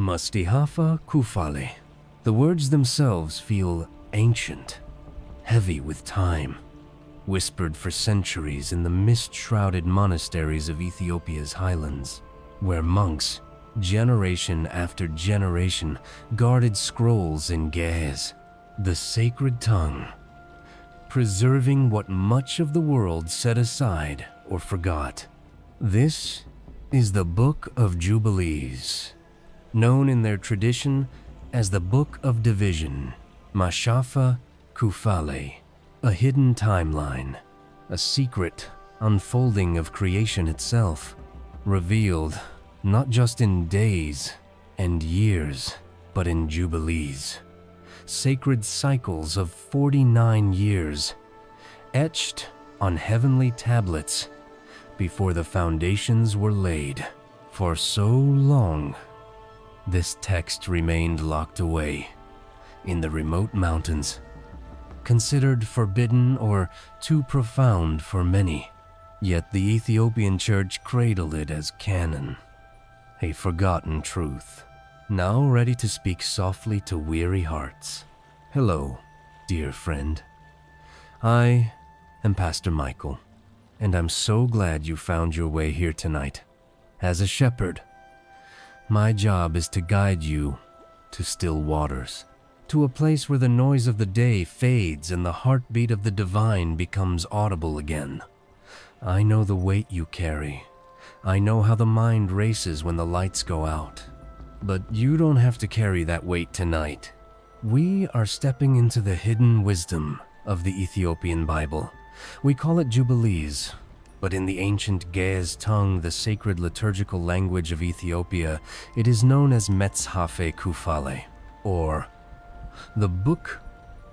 Mustihafa Kufale. The words themselves feel ancient, heavy with time, whispered for centuries in the mist-shrouded monasteries of Ethiopia's highlands, where monks, generation after generation, guarded scrolls in Ge'ez, the sacred tongue, preserving what much of the world set aside or forgot. This is the Book of Jubilees, known in their tradition as the Book of Division, Mashafa Kufale, a hidden timeline, a secret unfolding of creation itself, revealed not just in days and years, but in jubilees, sacred cycles of 49 years, etched on heavenly tablets before the foundations were laid. For so long, this text remained locked away in the remote mountains, considered forbidden or too profound for many. Yet the Ethiopian church cradled it as canon, a forgotten truth, now ready to speak softly to weary hearts. Hello, dear friend. I am Pastor Michael, and I'm so glad you found your way here tonight. As a shepherd, my job is to guide you to still waters, to a place where the noise of the day fades and the heartbeat of the divine becomes audible again. I know the weight you carry. I know how the mind races when the lights go out. But you don't have to carry that weight tonight. We are stepping into the hidden wisdom of the Ethiopian Bible. We call it Jubilees, but in the ancient Ge'ez tongue, the sacred liturgical language of Ethiopia, it is known as Metzhafe Kufale, or the Book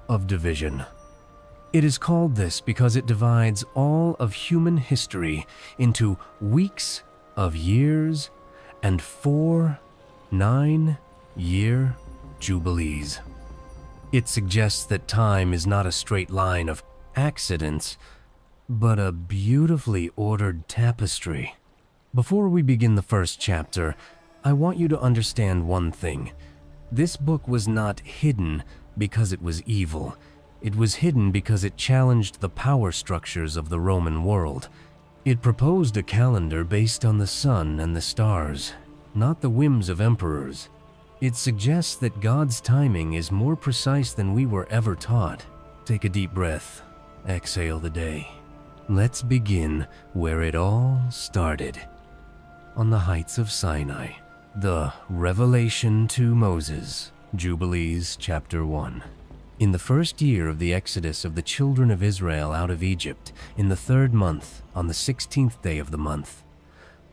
of Division. It is called this because it divides all of human history into weeks of years and 4 9-year jubilees. It suggests that time is not a straight line of accidents, but a beautifully ordered tapestry. Before we begin the first chapter, I want you to understand one thing. This book was not hidden because it was evil. It was hidden because it challenged the power structures of the Roman world. It proposed a calendar based on the sun and the stars, not the whims of emperors. It suggests that God's timing is more precise than we were ever taught. Take a deep breath. Exhale the day. Let's begin where it all started. On the heights of Sinai, the revelation to Moses, Jubilees chapter 1. In the first year of the exodus of the children of Israel out of Egypt, in the 3rd month, on the 16th day of the month,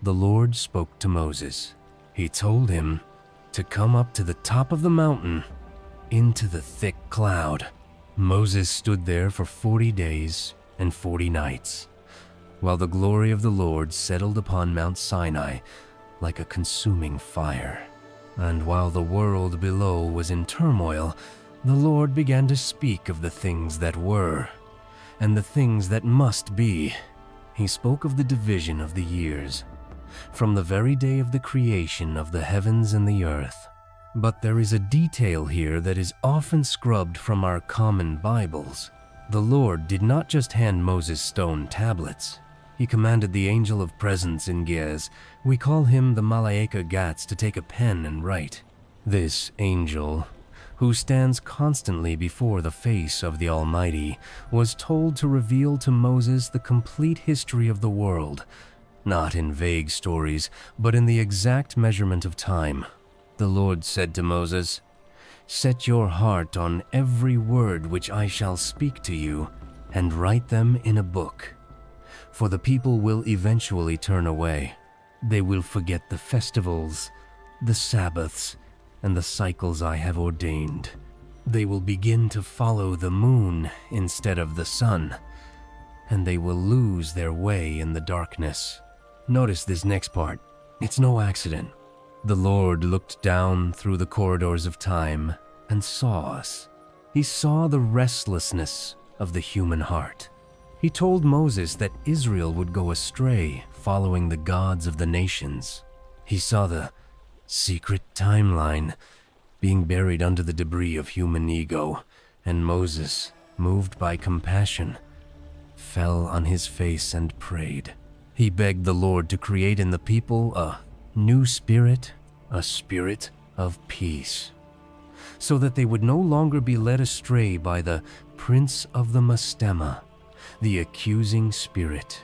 the Lord spoke to Moses. He told him to come up to the top of the mountain into the thick cloud. Moses stood there for 40 days and 40 nights, while the glory of the Lord settled upon Mount Sinai like a consuming fire. And while the world below was in turmoil, the Lord began to speak of the things that were and the things that must be. He spoke of the division of the years, from the very day of the creation of the heavens and the earth. But there is a detail here that is often scrubbed from our common Bibles. The Lord did not just hand Moses stone tablets. He commanded the angel of presence in Ge'ez, we call him the Malaika Gats, to take a pen and write. This angel, who stands constantly before the face of the Almighty, was told to reveal to Moses the complete history of the world, not in vague stories, but in the exact measurement of time. The Lord said to Moses, "Set your heart on every word which I shall speak to you, and write them in a book. For the people will eventually turn away. They will forget the festivals, the Sabbaths, and the cycles I have ordained. They will begin to follow the moon instead of the sun, and they will lose their way in the darkness." Notice this next part. It's no accident. The Lord looked down through the corridors of time and saw us. He saw the restlessness of the human heart. He told Moses that Israel would go astray, following the gods of the nations. He saw the secret timeline, being buried under the debris of human ego, and Moses, moved by compassion, fell on his face and prayed. He begged the Lord to create in the people a new spirit, a spirit of peace, so that they would no longer be led astray by the Prince of the Mastema, the accusing spirit.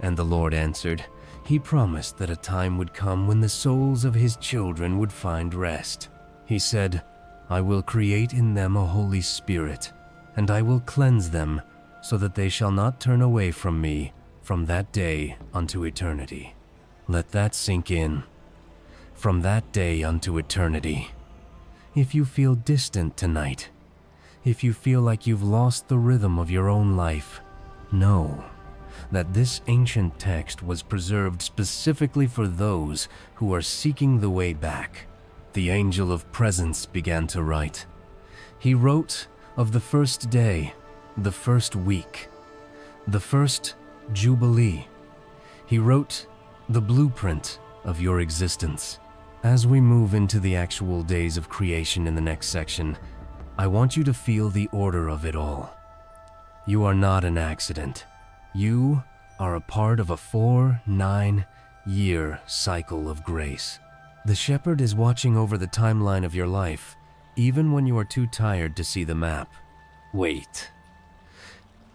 And the Lord answered. He promised that a time would come when the souls of his children would find rest. He said, I will create in them a Holy Spirit, and I will cleanse them, so that they shall not turn away from me from that day unto eternity. Let that sink in. From that day unto eternity. If you feel distant tonight, if you feel like you've lost the rhythm of your own life, know that this ancient text was preserved specifically for those who are seeking the way back. The angel of presence began to write. He wrote of the first day, the first week, the first Jubilee. He wrote the blueprint of your existence. As we move into the actual days of creation in the next section, I want you to feel the order of it all. You are not an accident. You are a part of a 4-9-year cycle of grace. The shepherd is watching over the timeline of your life, even when you are too tired to see the map. Wait.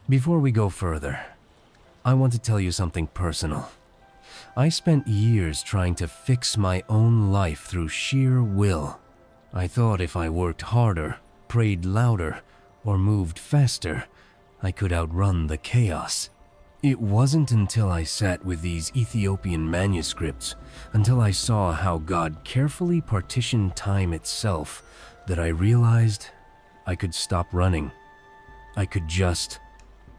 Before we go further, I want to tell you something personal. I spent years trying to fix my own life through sheer will. I thought if I worked harder, prayed louder, or moved faster, I could outrun the chaos. It wasn't until I sat with these Ethiopian manuscripts, until I saw how God carefully partitioned time itself, that I realized I could stop running. I could just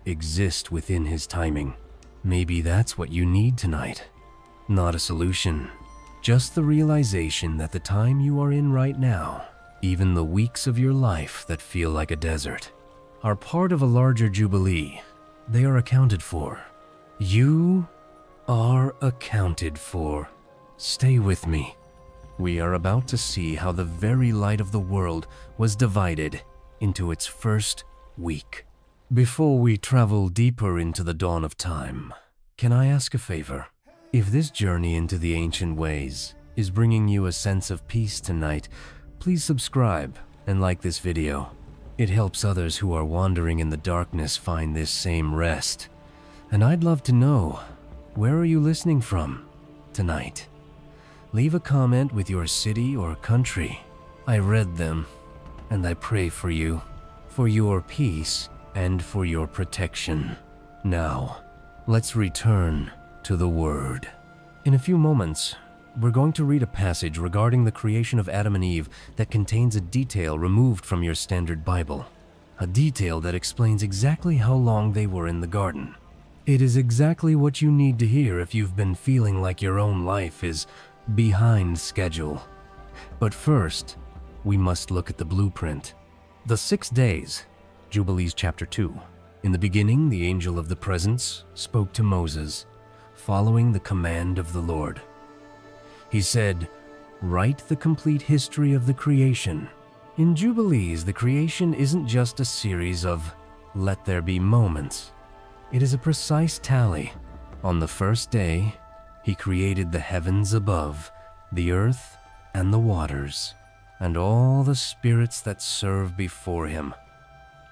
exist within his timing. Maybe that's what you need tonight. Not a solution, just the realization that the time you are in right now, even the weeks of your life that feel like a desert, are part of a larger jubilee. They are accounted for. You are accounted for. Stay with me. We are about to see how the very light of the world was divided into its first week. Before we travel deeper into the dawn of time, can I ask a favor? If this journey into the ancient ways is bringing you a sense of peace tonight, please subscribe and like this video. It helps others who are wandering in the darkness find this same rest. And I'd love to know, where are you listening from tonight? Leave a comment with your city or country. I read them, and I pray for you, for your peace, and for your protection. Now, let's return to the Word. In a few moments, we're going to read a passage regarding the creation of Adam and Eve that contains a detail removed from your standard Bible. A detail that explains exactly how long they were in the garden. It is exactly what you need to hear if you've been feeling like your own life is behind schedule. But first, we must look at the blueprint. The 6 days, Jubilees chapter 2. In the beginning, the angel of the presence spoke to Moses, following the command of the Lord. He said, write the complete history of the creation. In Jubilees, the creation isn't just a series of let there be moments. It is a precise tally. On the first day, he created the heavens above, the earth and the waters, and all the spirits that serve before him.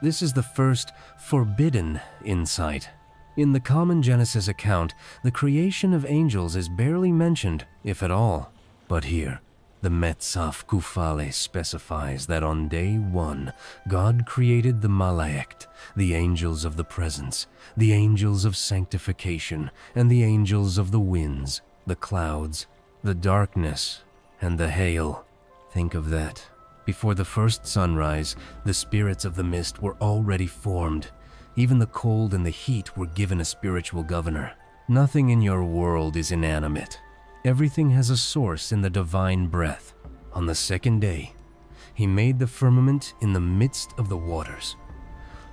This is the first forbidden insight. In the common Genesis account, the creation of angels is barely mentioned, if at all. But here, the Metzaf Kufale specifies that on day 1, God created the Malaekt, the angels of the presence, the angels of sanctification, and the angels of the winds, the clouds, the darkness, and the hail. Think of that. Before the first sunrise, the spirits of the mist were already formed. Even the cold and the heat were given a spiritual governor. Nothing in your world is inanimate. Everything has a source in the divine breath. On the second day, he made the firmament in the midst of the waters.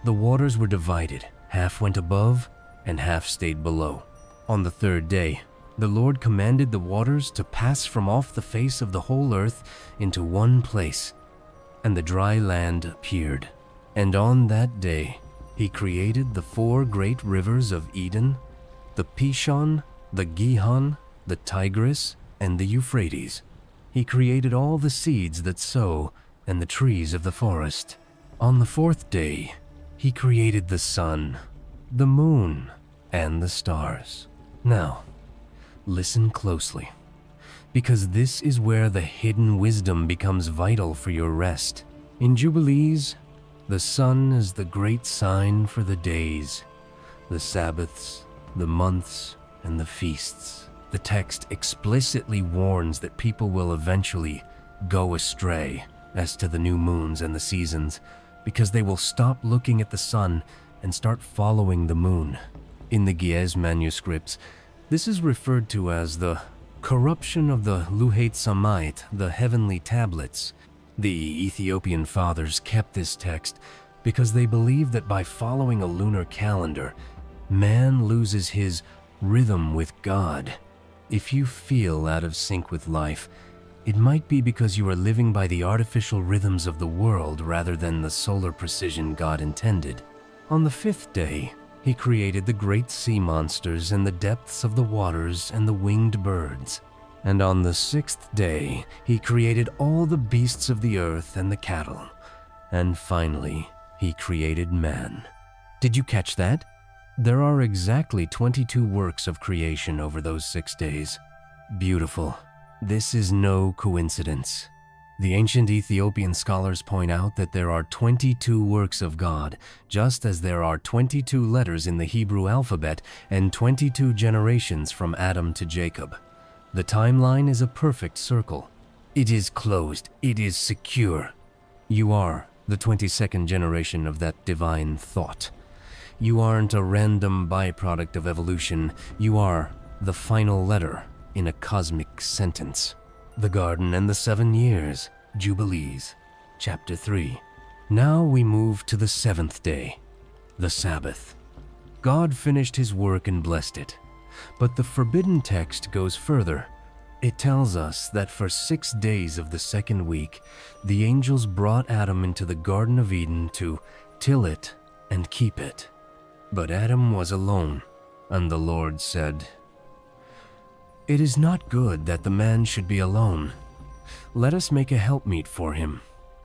The waters were divided. Half went above and half stayed below. On the third day, the Lord commanded the waters to pass from off the face of the whole earth into one place, and the dry land appeared. And on that day he created the 4 great rivers of Eden, the Pishon, the Gihon, the Tigris, and the Euphrates. He created all the seeds that sow and the trees of the forest. On the 4th day he created the sun, the moon, and the stars. Now, listen closely, because this is where the hidden wisdom becomes vital for your rest. In Jubilees, the sun is the great sign for the days, the Sabbaths, the months, and the feasts. The text explicitly warns that people will eventually go astray as to the new moons and the seasons, because they will stop looking at the sun and start following the moon. In the Ge'ez manuscripts, this is referred to as the corruption of the Luhat Samait, the heavenly tablets. The Ethiopian fathers kept this text because they believed that by following a lunar calendar, man loses his rhythm with God. If you feel out of sync with life, it might be because you are living by the artificial rhythms of the world rather than the solar precision God intended. On the 5th day, he created the great sea monsters and the depths of the waters and the winged birds. And on the 6th day, he created all the beasts of the earth and the cattle. And finally, he created man. Did you catch that? There are exactly 22 works of creation over those 6 days. Beautiful. This is no coincidence. The ancient Ethiopian scholars point out that there are 22 works of God, just as there are 22 letters in the Hebrew alphabet and 22 generations from Adam to Jacob. The timeline is a perfect circle. It is closed. It is secure. You are the 22nd generation of that divine thought. You aren't a random byproduct of evolution. You are the final letter in a cosmic sentence. The Garden and the 7 Years, Jubilees, Chapter 3. Now we move to the 7th day, the Sabbath. God finished his work and blessed it. But the forbidden text goes further. It tells us that for 6 days of the 2nd week, the angels brought Adam into the Garden of Eden to till it and keep it. But Adam was alone, and the Lord said, "It is not good that the man should be alone. Let us make a helpmeet for him."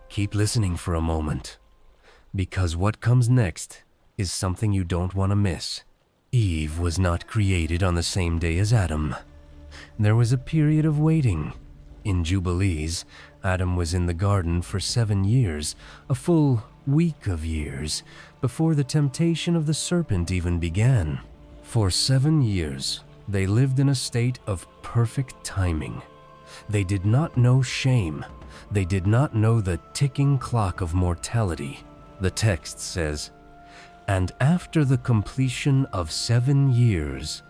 Keep listening for a moment, because what comes next is something you don't want to miss. Eve was not created on the same day as Adam. There was a period of waiting. In Jubilees, Adam was in the garden for 7 years, a full week of years, before the temptation of the serpent even began. For 7 years, they lived in a state of perfect timing. They did not know shame. They did not know the ticking clock of mortality. The text says, "And after the completion of 7 years,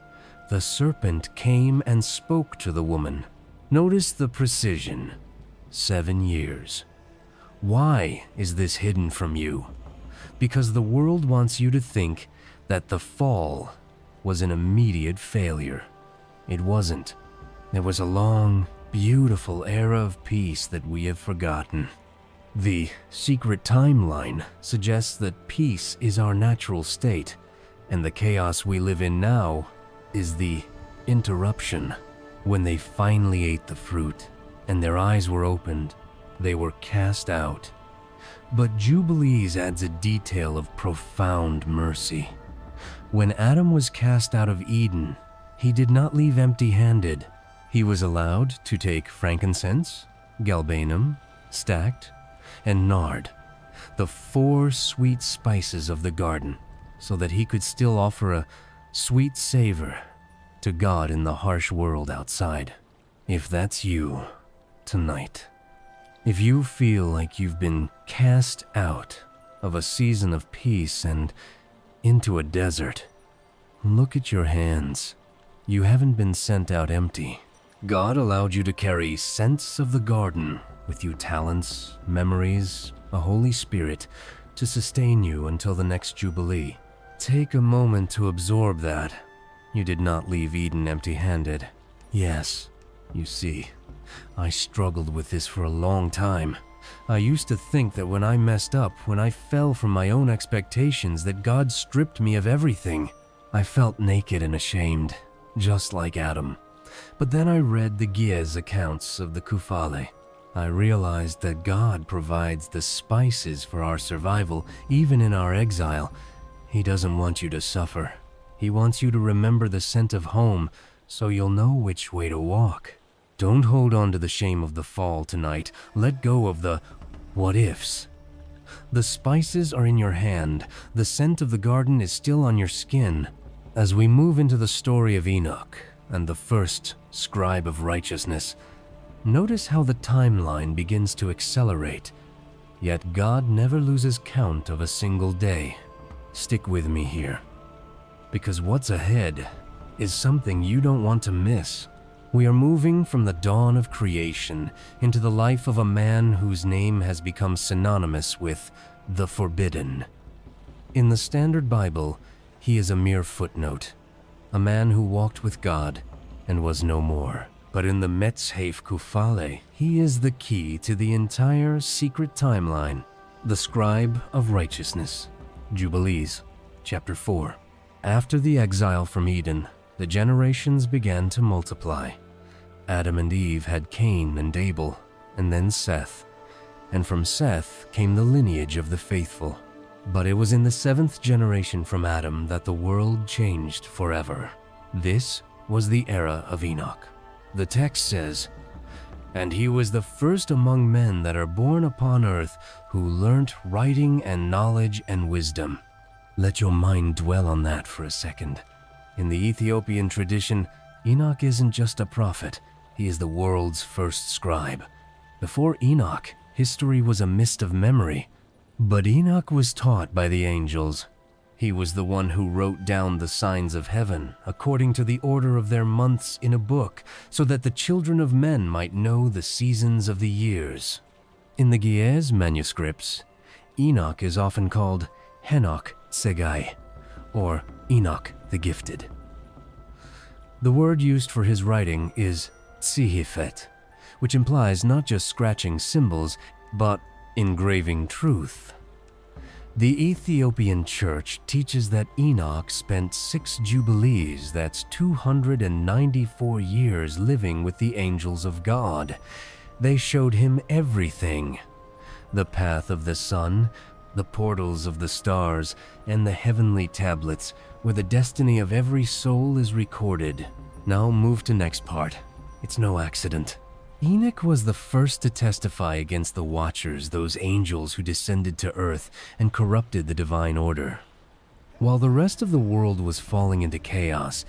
the serpent came and spoke to the woman." Notice the precision. 7 years. Why is this hidden from you? Because the world wants you to think that the fall was an immediate failure. It wasn't. There was a long, beautiful era of peace that we have forgotten. The secret timeline suggests that peace is our natural state, and the chaos we live in now is the interruption. When they finally ate the fruit and their eyes were opened, they were cast out. But Jubilees adds a detail of profound mercy. When Adam was cast out of Eden, he did not leave empty-handed. He was allowed to take frankincense, galbanum, stacte, and nard, the 4 sweet spices of the garden, so that he could still offer a sweet savor to God in the harsh world outside. If that's you tonight, if you feel like you've been cast out of a season of peace and into a desert, look at your hands. You haven't been sent out empty. God allowed you to carry scents of the garden with you, talents, memories, a Holy Spirit to sustain you until the next Jubilee. Take a moment to absorb that You did not leave Eden empty-handed. Yes, you see, I struggled with this for a long time. I used to think that when I messed up, when I fell from my own expectations, that God stripped me of everything. I felt naked and ashamed, just like Adam. But then I read the Giez accounts of the Kufale. I realized that God provides the spices for our survival, even in our exile. He doesn't want you to suffer. He wants you to remember the scent of home, so you'll know which way to walk. Don't hold on to the shame of the fall tonight. Let go of the what-ifs. The spices are in your hand. The scent of the garden is still on your skin. As we move into the story of Enoch and the first scribe of righteousness, notice how the timeline begins to accelerate. Yet God never loses count of a single day. Stick with me here, because what's ahead is something you don't want to miss. We are moving from the dawn of creation into the life of a man whose name has become synonymous with the forbidden. In the Standard Bible, he is a mere footnote, a man who walked with God and was no more. But in the Metzhef Kufale, he is the key to the entire secret timeline, the scribe of righteousness. Jubilees, chapter 4. After the exile from Eden, the generations began to multiply. Adam and Eve had Cain and Abel, and then Seth. And from Seth came the lineage of the faithful. But it was in the 7th generation from Adam that the world changed forever. This was the era of Enoch. The text says, "And he was the first among men that are born upon earth, who learnt writing and knowledge and wisdom." Let your mind dwell on that for a second. In the Ethiopian tradition, Enoch isn't just a prophet, he is the world's first scribe. Before Enoch, history was a mist of memory. But Enoch was taught by the angels. He was the one who wrote down the signs of heaven according to the order of their months in a book, so that the children of men might know the seasons of the years. In the Giez manuscripts, Enoch is often called Henoch Tsegai, or Enoch the Gifted. The word used for his writing is tsihifet, which implies not just scratching symbols, but engraving truth. The Ethiopian church teaches that Enoch spent 6 jubilees, that's 294 years, living with the angels of God. They showed him everything: the path of the sun, the portals of the stars, and the heavenly tablets, where the destiny of every soul is recorded. Now move to next part. It's no accident. Enoch was the first to testify against the Watchers, those angels who descended to earth and corrupted the divine order. While the rest of the world was falling into chaos,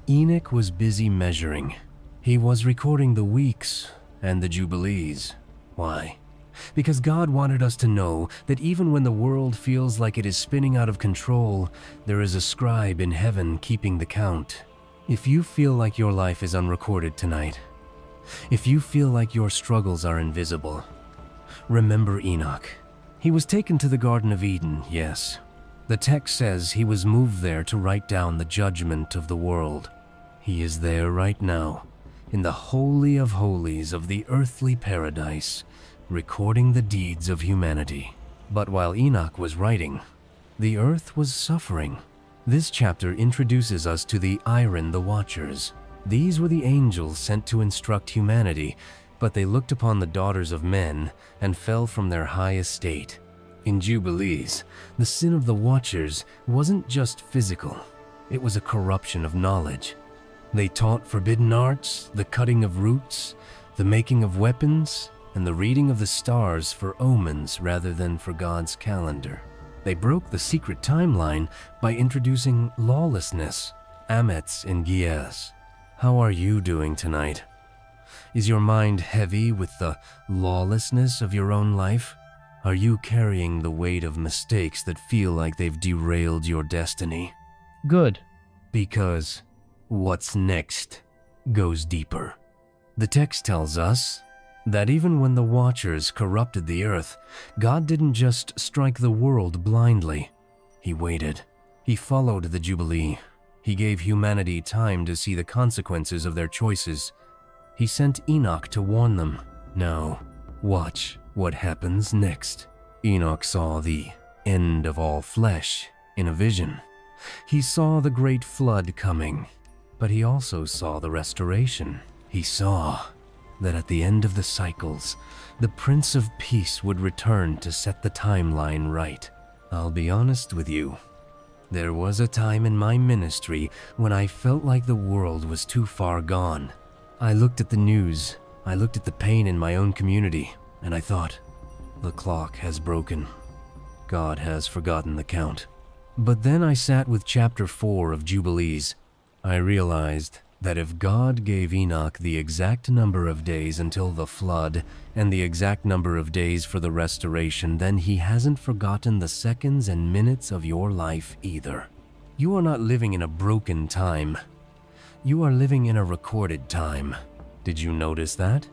Enoch was busy measuring. He was recording the weeks and the jubilees. Why? Because God wanted us to know that even when the world feels like it is spinning out of control, there is a scribe in heaven keeping the count. If you feel like your life is unrecorded tonight, if you feel like your struggles are invisible, remember Enoch. He was taken to the Garden of Eden, yes. The text says he was moved there to write down the judgment of the world. He is there right now, in the Holy of Holies of the earthly paradise, recording the deeds of humanity. But while Enoch was writing, the earth was suffering. This chapter introduces us to the Iron, the Watchers. These were the angels sent to instruct humanity, but they looked upon the daughters of men and fell from their high estate. In Jubilees, the sin of the Watchers wasn't just physical, it was a corruption of knowledge. They taught forbidden arts, the cutting of roots, the making of weapons, and the reading of the stars for omens rather than for God's calendar. They broke the secret timeline by introducing lawlessness, Amets in Giez. How are you doing tonight? Is your mind heavy with the lawlessness of your own life? Are you carrying the weight of mistakes that feel like they've derailed your destiny? Good. Because what's next goes deeper. The text tells us that even when the Watchers corrupted the earth, God didn't just strike the world blindly. He waited. He followed the Jubilee. He gave humanity time to see the consequences of their choices. He sent Enoch to warn them. Now, watch what happens next. Enoch saw the end of all flesh in a vision. He saw the great flood coming, but he also saw the restoration. He saw that at the end of the cycles, the Prince of Peace would return to set the timeline right. I'll be honest with you. There was a time in my ministry when I felt like the world was too far gone. I looked at the news, I looked at the pain in my own community, and I thought, the clock has broken. God has forgotten the count. But then I sat with chapter 4 of Jubilees. I realized that if God gave Enoch the exact number of days until the flood and the exact number of days for the restoration, then he hasn't forgotten the seconds and minutes of your life either. You are not living in a broken time. You are living in a recorded time. Did you notice that?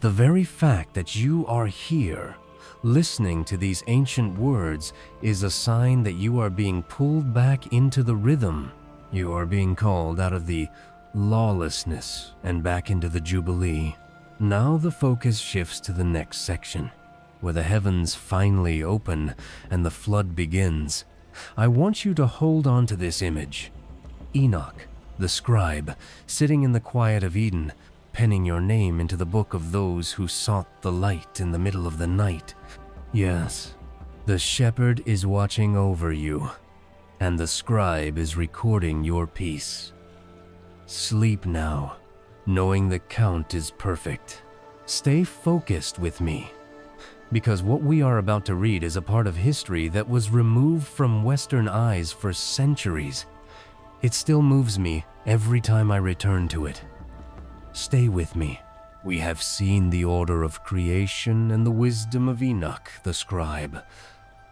The very fact that you are here, listening to these ancient words, is a sign that you are being pulled back into the rhythm. You are being called out of the lawlessness and back into the Jubilee. Now the focus shifts to the next section, where the heavens finally open and the flood begins. I want you to hold on to this image. Enoch, the scribe, sitting in the quiet of Eden, penning your name into the book of those who sought the light in the middle of the night. Yes, the shepherd is watching over you, and the scribe is recording your peace. Sleep now, knowing the count is perfect. Stay focused with me, because what we are about to read is a part of history that was removed from Western eyes for centuries. It still moves me every time I return to it. Stay with me. We have seen the order of creation and the wisdom of Enoch, the scribe.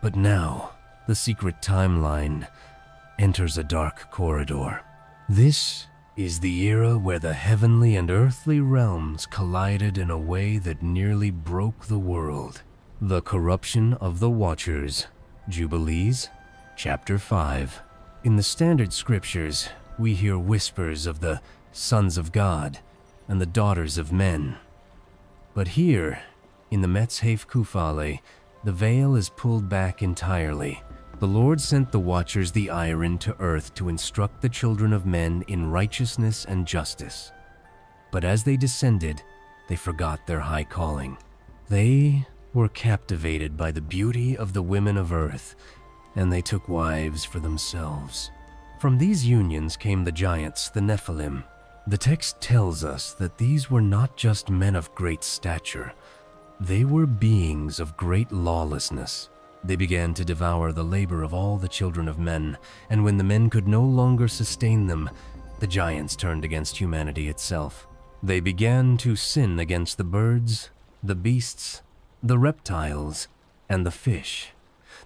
But now, the secret timeline enters a dark corridor. This is the era where the heavenly and earthly realms collided in a way that nearly broke the world. The corruption of the Watchers. Jubilees, chapter 5. In the standard scriptures, we hear whispers of the sons of God and the daughters of men. But here, in the Metzhaf Kufale, the veil is pulled back entirely. The Lord sent the Watchers the iron to earth to instruct the children of men in righteousness and justice. But as they descended, they forgot their high calling. They were captivated by the beauty of the women of earth, and they took wives for themselves. From these unions came the giants, the Nephilim. The text tells us that these were not just men of great stature. They were beings of great lawlessness. They began to devour the labor of all the children of men, and when the men could no longer sustain them, the giants turned against humanity itself. They began to sin against the birds, the beasts, the reptiles, and the fish.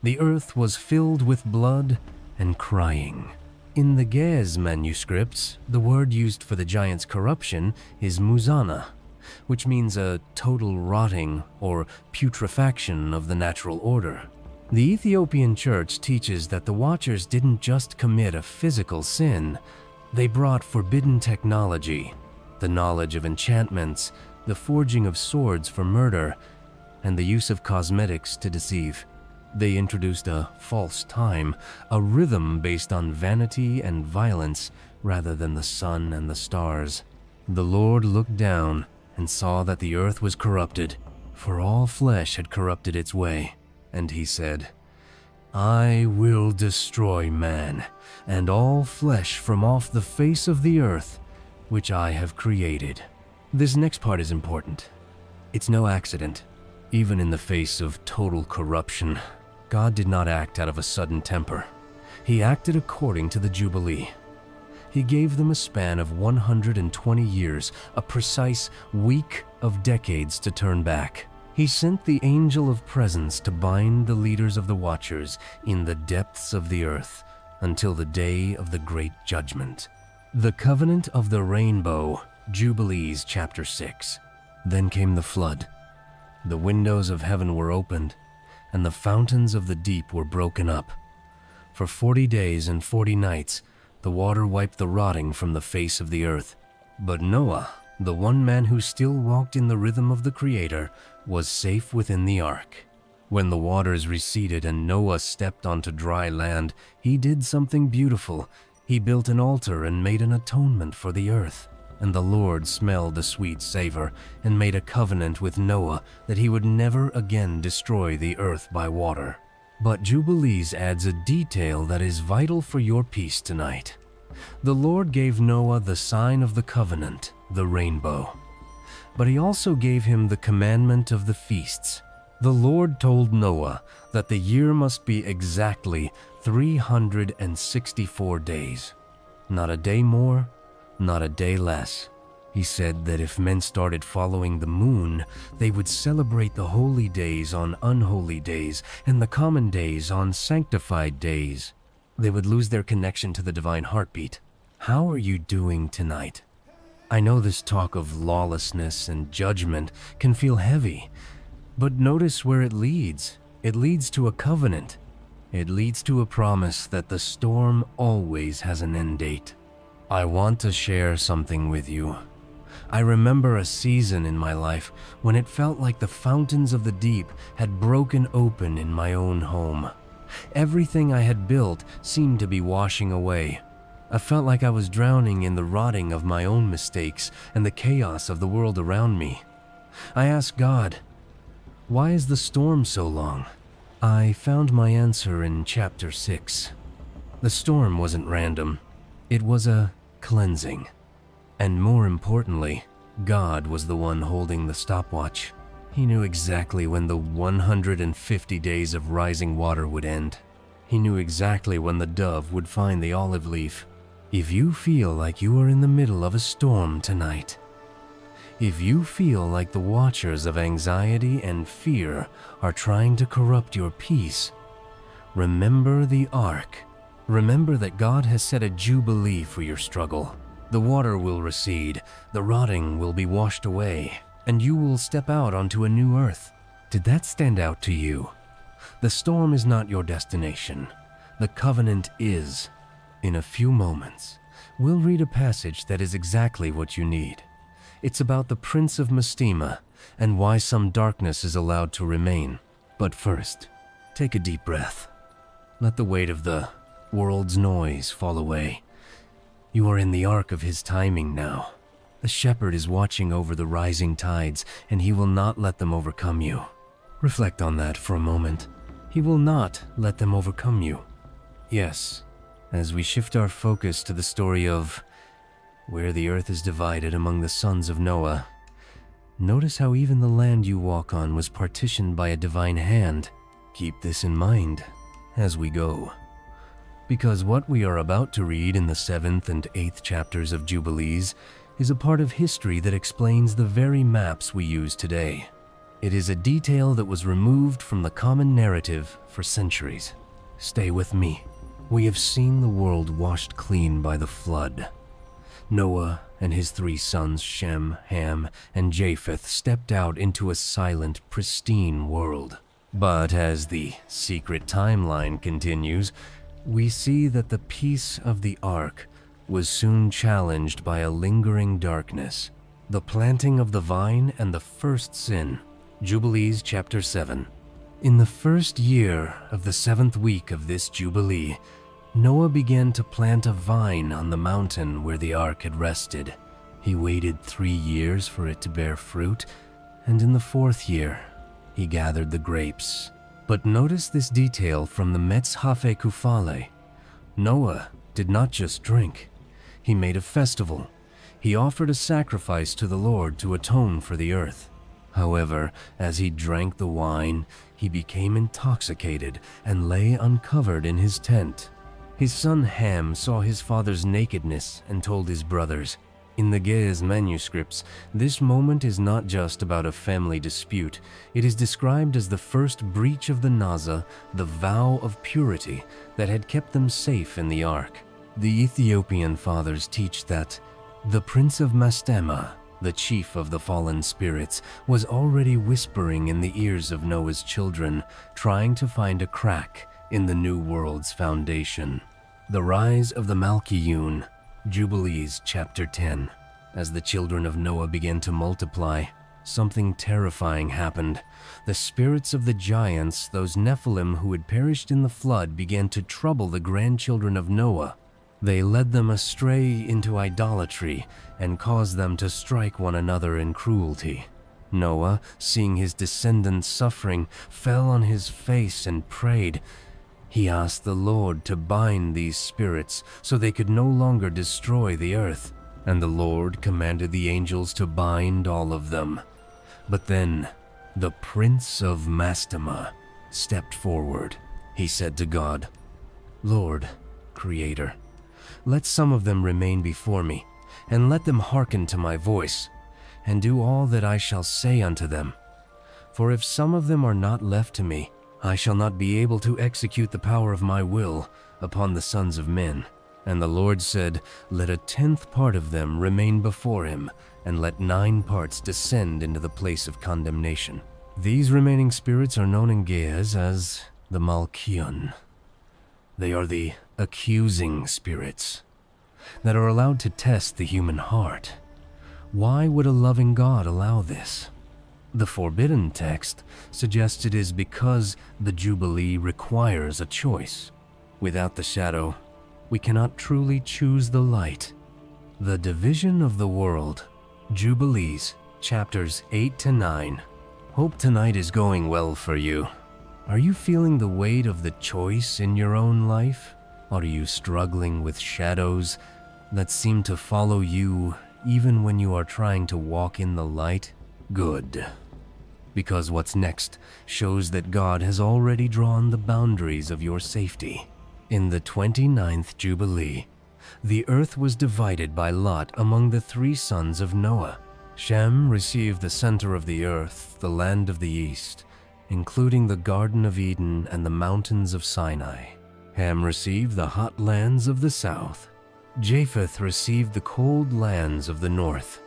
The earth was filled with blood and crying. In the Gez manuscripts, the word used for the giants' corruption is muzana, which means a total rotting or putrefaction of the natural order. The Ethiopian church teaches that the Watchers didn't just commit a physical sin, they brought forbidden technology, the knowledge of enchantments, the forging of swords for murder, and the use of cosmetics to deceive. They introduced a false time, a rhythm based on vanity and violence rather than the sun and the stars. The Lord looked down and saw that the earth was corrupted, for all flesh had corrupted its way. And he said, I will destroy man, and all flesh from off the face of the earth, which I have created. This next part is important. It's no accident. Even in the face of total corruption, God did not act out of a sudden temper. He acted according to the Jubilee. He gave them a span of 120 years, a precise week of decades to turn back. He sent the angel of presence to bind the leaders of the Watchers in the depths of the earth until the day of the great judgment. The covenant of the rainbow, Jubilees chapter 6. Then came the flood. The windows of heaven were opened, and the fountains of the deep were broken up. For 40 days and 40 nights, The water wiped the rotting from the face of the earth. But Noah, the one man who still walked in the rhythm of the Creator, was safe within the ark. When the waters receded and Noah stepped onto dry land, he did something beautiful. He built an altar and made an atonement for the earth. And the Lord smelled the sweet savor and made a covenant with Noah that he would never again destroy the earth by water. But Jubilees adds a detail that is vital for your peace tonight. The Lord gave Noah the sign of the covenant, the rainbow. But he also gave him the commandment of the feasts. The Lord told Noah that the year must be exactly 364 days. Not a day more, not a day less. He said that if men started following the moon, they would celebrate the holy days on unholy days and the common days on sanctified days. They would lose their connection to the divine heartbeat. How are you doing tonight? I know this talk of lawlessness and judgment can feel heavy, but notice where it leads. It leads to a covenant. It leads to a promise that the storm always has an end date. I want to share something with you. I remember a season in my life when it felt like the fountains of the deep had broken open in my own home. Everything I had built seemed to be washing away. I felt like I was drowning in the rotting of my own mistakes and the chaos of the world around me. I asked God, why is the storm so long? I found my answer in chapter 6. The storm wasn't random. It was a cleansing. And more importantly, God was the one holding the stopwatch. He knew exactly when the 150 days of rising water would end. He knew exactly when the dove would find the olive leaf. If you feel like you are in the middle of a storm tonight, if you feel like the watchers of anxiety and fear are trying to corrupt your peace, remember the ark. Remember that God has set a jubilee for your struggle. The water will recede, the rotting will be washed away, and you will step out onto a new earth. Did that stand out to you? The storm is not your destination. The covenant is. In a few moments, we'll read a passage that is exactly what you need. It's about the Prince of Mastema and why some darkness is allowed to remain. But first, take a deep breath. Let the weight of the world's noise fall away. You are in the ark of his timing now. The shepherd is watching over the rising tides, and he will not let them overcome you. Reflect on that for a moment. He will not let them overcome you. Yes, as we shift our focus to the story of where the earth is divided among the sons of Noah, notice how even the land you walk on was partitioned by a divine hand. Keep this in mind as we go. Because what we are about to read in the 7th and 8th chapters of Jubilees is a part of history that explains the very maps we use today. It is a detail that was removed from the common narrative for centuries. Stay with me. We have seen the world washed clean by the flood. Noah and his 3 sons, Shem, Ham, and Japheth, stepped out into a silent, pristine world. But as the secret timeline continues, we see that the peace of the ark was soon challenged by a lingering darkness, the planting of the vine and the first sin. Jubilees chapter 7. In the first year of the 7th week of this Jubilee, Noah began to plant a vine on the mountain where the ark had rested. He waited 3 years for it to bear fruit, and in the 4th year, he gathered the grapes. But notice this detail from the Metzhafe Kufale. Noah did not just drink. He made a festival. He offered a sacrifice to the Lord to atone for the earth. However, as he drank the wine, he became intoxicated and lay uncovered in his tent. His son Ham saw his father's nakedness and told his brothers. In the Ge'ez manuscripts, this moment is not just about a family dispute. It is described as the first breach of the Naza, the vow of purity that had kept them safe in the ark. The Ethiopian fathers teach that the Prince of Mastema, the chief of the fallen spirits, was already whispering in the ears of Noah's children, trying to find a crack in the new world's foundation. The Rise of the Malchiyun, Jubilees, Chapter 10. As the children of Noah began to multiply, something terrifying happened. The spirits of the giants, those Nephilim who had perished in the flood, began to trouble the grandchildren of Noah. They led them astray into idolatry and caused them to strike one another in cruelty. Noah, seeing his descendants suffering, fell on his face and prayed. He asked the Lord to bind these spirits so they could no longer destroy the earth, and the Lord commanded the angels to bind all of them. But then, the Prince of Mastema stepped forward. He said to God, "Lord, Creator, let some of them remain before me, and let them hearken to my voice, and do all that I shall say unto them. For if some of them are not left to me, I shall not be able to execute the power of my will upon the sons of men." And the Lord said, "Let 1/10 part of them remain before him, and let 9 parts descend into the place of condemnation." These remaining spirits are known in Ge'ez as the Malchiyun. They are the accusing spirits that are allowed to test the human heart. Why would a loving God allow this? The forbidden text suggests it is because the Jubilee requires a choice. Without the shadow, we cannot truly choose the light. The division of the world. Jubilees, chapters 8 to 9. Hope tonight is going well for you. Are you feeling the weight of the choice in your own life? Are you struggling with shadows that seem to follow you even when you are trying to walk in the light? Good. Because what's next shows that God has already drawn the boundaries of your safety. In the 29th Jubilee, the earth was divided by lot among the 3 sons of Noah. Shem received the center of the earth, the land of the east, including the Garden of Eden and the mountains of Sinai. Ham received the hot lands of the south. Japheth received the cold lands of the north.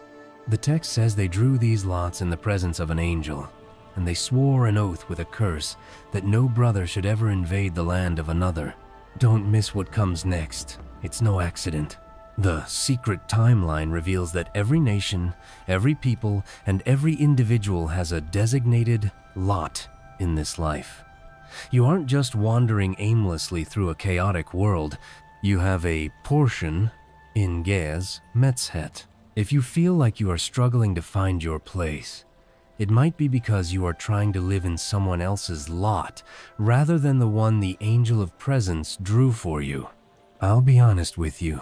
The text says they drew these lots in the presence of an angel, and they swore an oath with a curse that no brother should ever invade the land of another. Don't miss what comes next. It's no accident. The secret timeline reveals that every nation, every people, and every individual has a designated lot in this life. You aren't just wandering aimlessly through a chaotic world. You have a portion in Ge'ez, Metzhet. If you feel like you are struggling to find your place, it might be because you are trying to live in someone else's lot rather than the one the angel of presence drew for you. I'll be honest with you.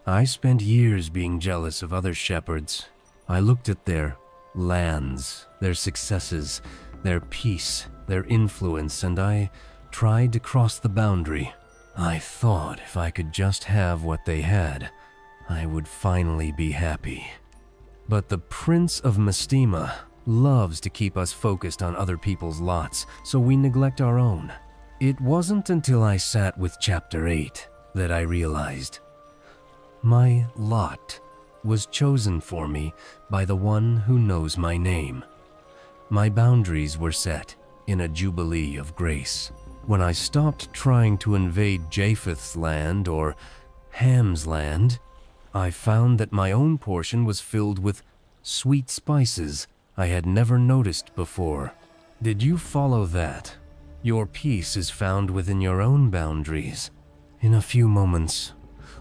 I spent years being jealous of other shepherds. I looked at their lands, their successes, their peace, their influence, and I tried to cross the boundary. I thought if I could just have what they had, I would finally be happy. But the Prince of Mastema loves to keep us focused on other people's lots, so we neglect our own. It wasn't until I sat with chapter 8 that I realized my lot was chosen for me by the one who knows my name. My boundaries were set in a jubilee of grace. When I stopped trying to invade Japheth's land or Ham's land, I found that my own portion was filled with sweet spices I had never noticed before. Did you follow that? Your peace is found within your own boundaries. In a few moments,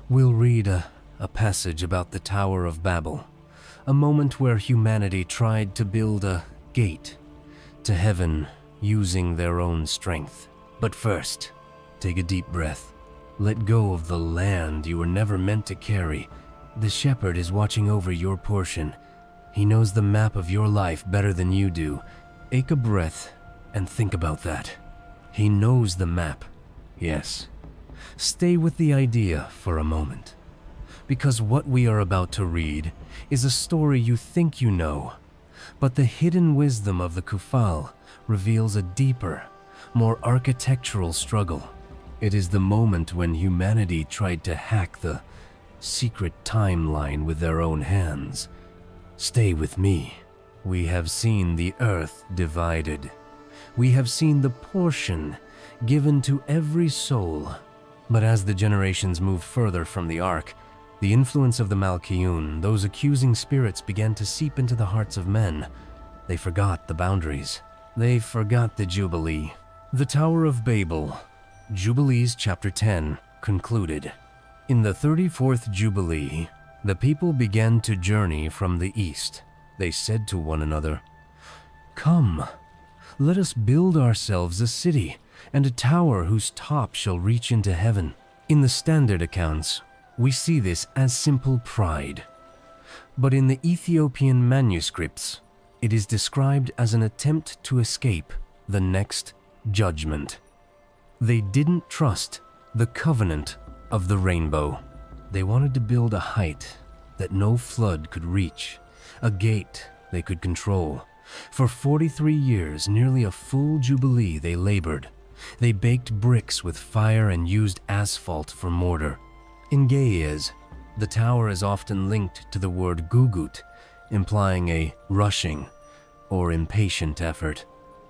we'll read a passage about the Tower of Babel, a moment where humanity tried to build a gate to heaven using their own strength. But first, take a deep breath. Let go of the land you were never meant to carry. The shepherd is watching over your portion. He knows the map of your life better than you do. Take a breath and think about that. He knows the map. Yes. Stay with the idea for a moment. Because what we are about to read is a story you think you know, but the hidden wisdom of the Kufale reveals a deeper, more architectural struggle. It is the moment when humanity tried to hack the secret timeline with their own hands. Stay with me. We have seen the earth divided. We have seen the portion given to every soul. But as the generations moved further from the ark, the influence of the Malkiun, those accusing spirits, began to seep into the hearts of men. They forgot the boundaries. They forgot the Jubilee. The Tower of Babel, Jubilees chapter 10, concluded. In the 34th Jubilee, the people began to journey from the east. They said to one another, "Come, let us build ourselves a city and a tower whose top shall reach into heaven." In the standard accounts, we see this as simple pride. But in the Ethiopian manuscripts, it is described as an attempt to escape the next judgment. They didn't trust the covenant of the rainbow. They wanted to build a height that no flood could reach, a gate they could control. For 43 years, nearly a full jubilee, they labored. They baked bricks with fire and used asphalt for mortar. In Ge'ez, the tower is often linked to the word gugut, implying a rushing or impatient effort.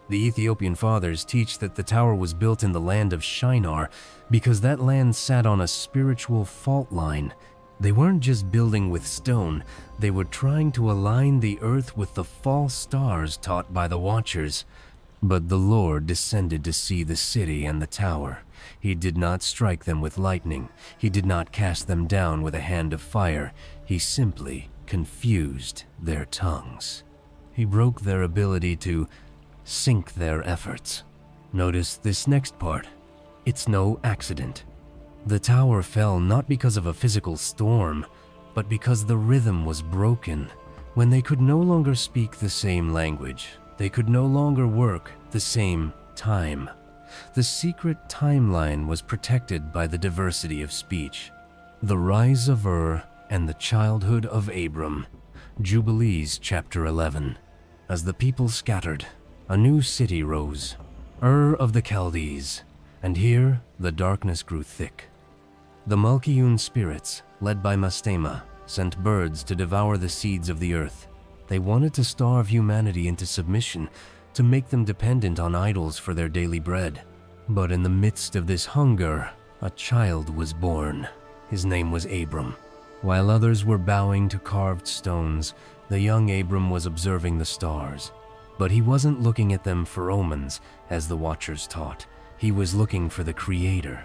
The Ethiopian fathers teach that the tower was built in the land of Shinar because that land sat on a spiritual fault line. They weren't just building with stone, they were trying to align the earth with the false stars taught by the Watchers. But the Lord descended to see the city and the tower. He did not strike them with lightning. He did not cast them down with a hand of fire. He simply confused their tongues. He broke their ability to sink their efforts. Notice this next part. It's no accident. The tower fell not because of a physical storm, but because the rhythm was broken. When they could no longer speak the same language, they could no longer work the same time. The secret timeline was protected by the diversity of speech. The rise of Ur and the childhood of Abram. Jubilees chapter 11. As the people scattered, a new city rose, Ur of the Chaldees, and here the darkness grew thick. The Malkiun spirits, led by Mastema, sent birds to devour the seeds of the earth. They wanted to starve humanity into submission, to make them dependent on idols for their daily bread. But in the midst of this hunger, a child was born. His name was Abram. While others were bowing to carved stones, the young Abram was observing the stars. But he wasn't looking at them for omens, as the Watchers taught. He was looking for the Creator.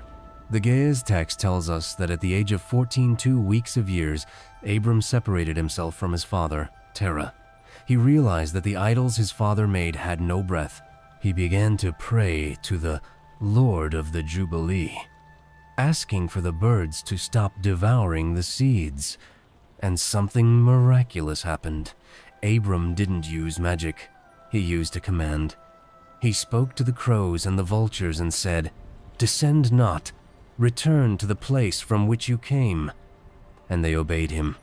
The Ge'ez text tells us that at the age of 14 weeks of years, Abram separated himself from his father, Terah. He realized that the idols his father made had no breath. He began to pray to the Lord of the Jubilee, asking for the birds to stop devouring the seeds. And something miraculous happened. Abram didn't use magic. He used a command. He spoke to the crows and the vultures and said, "Descend not. Return to the place from which you came." And they obeyed him.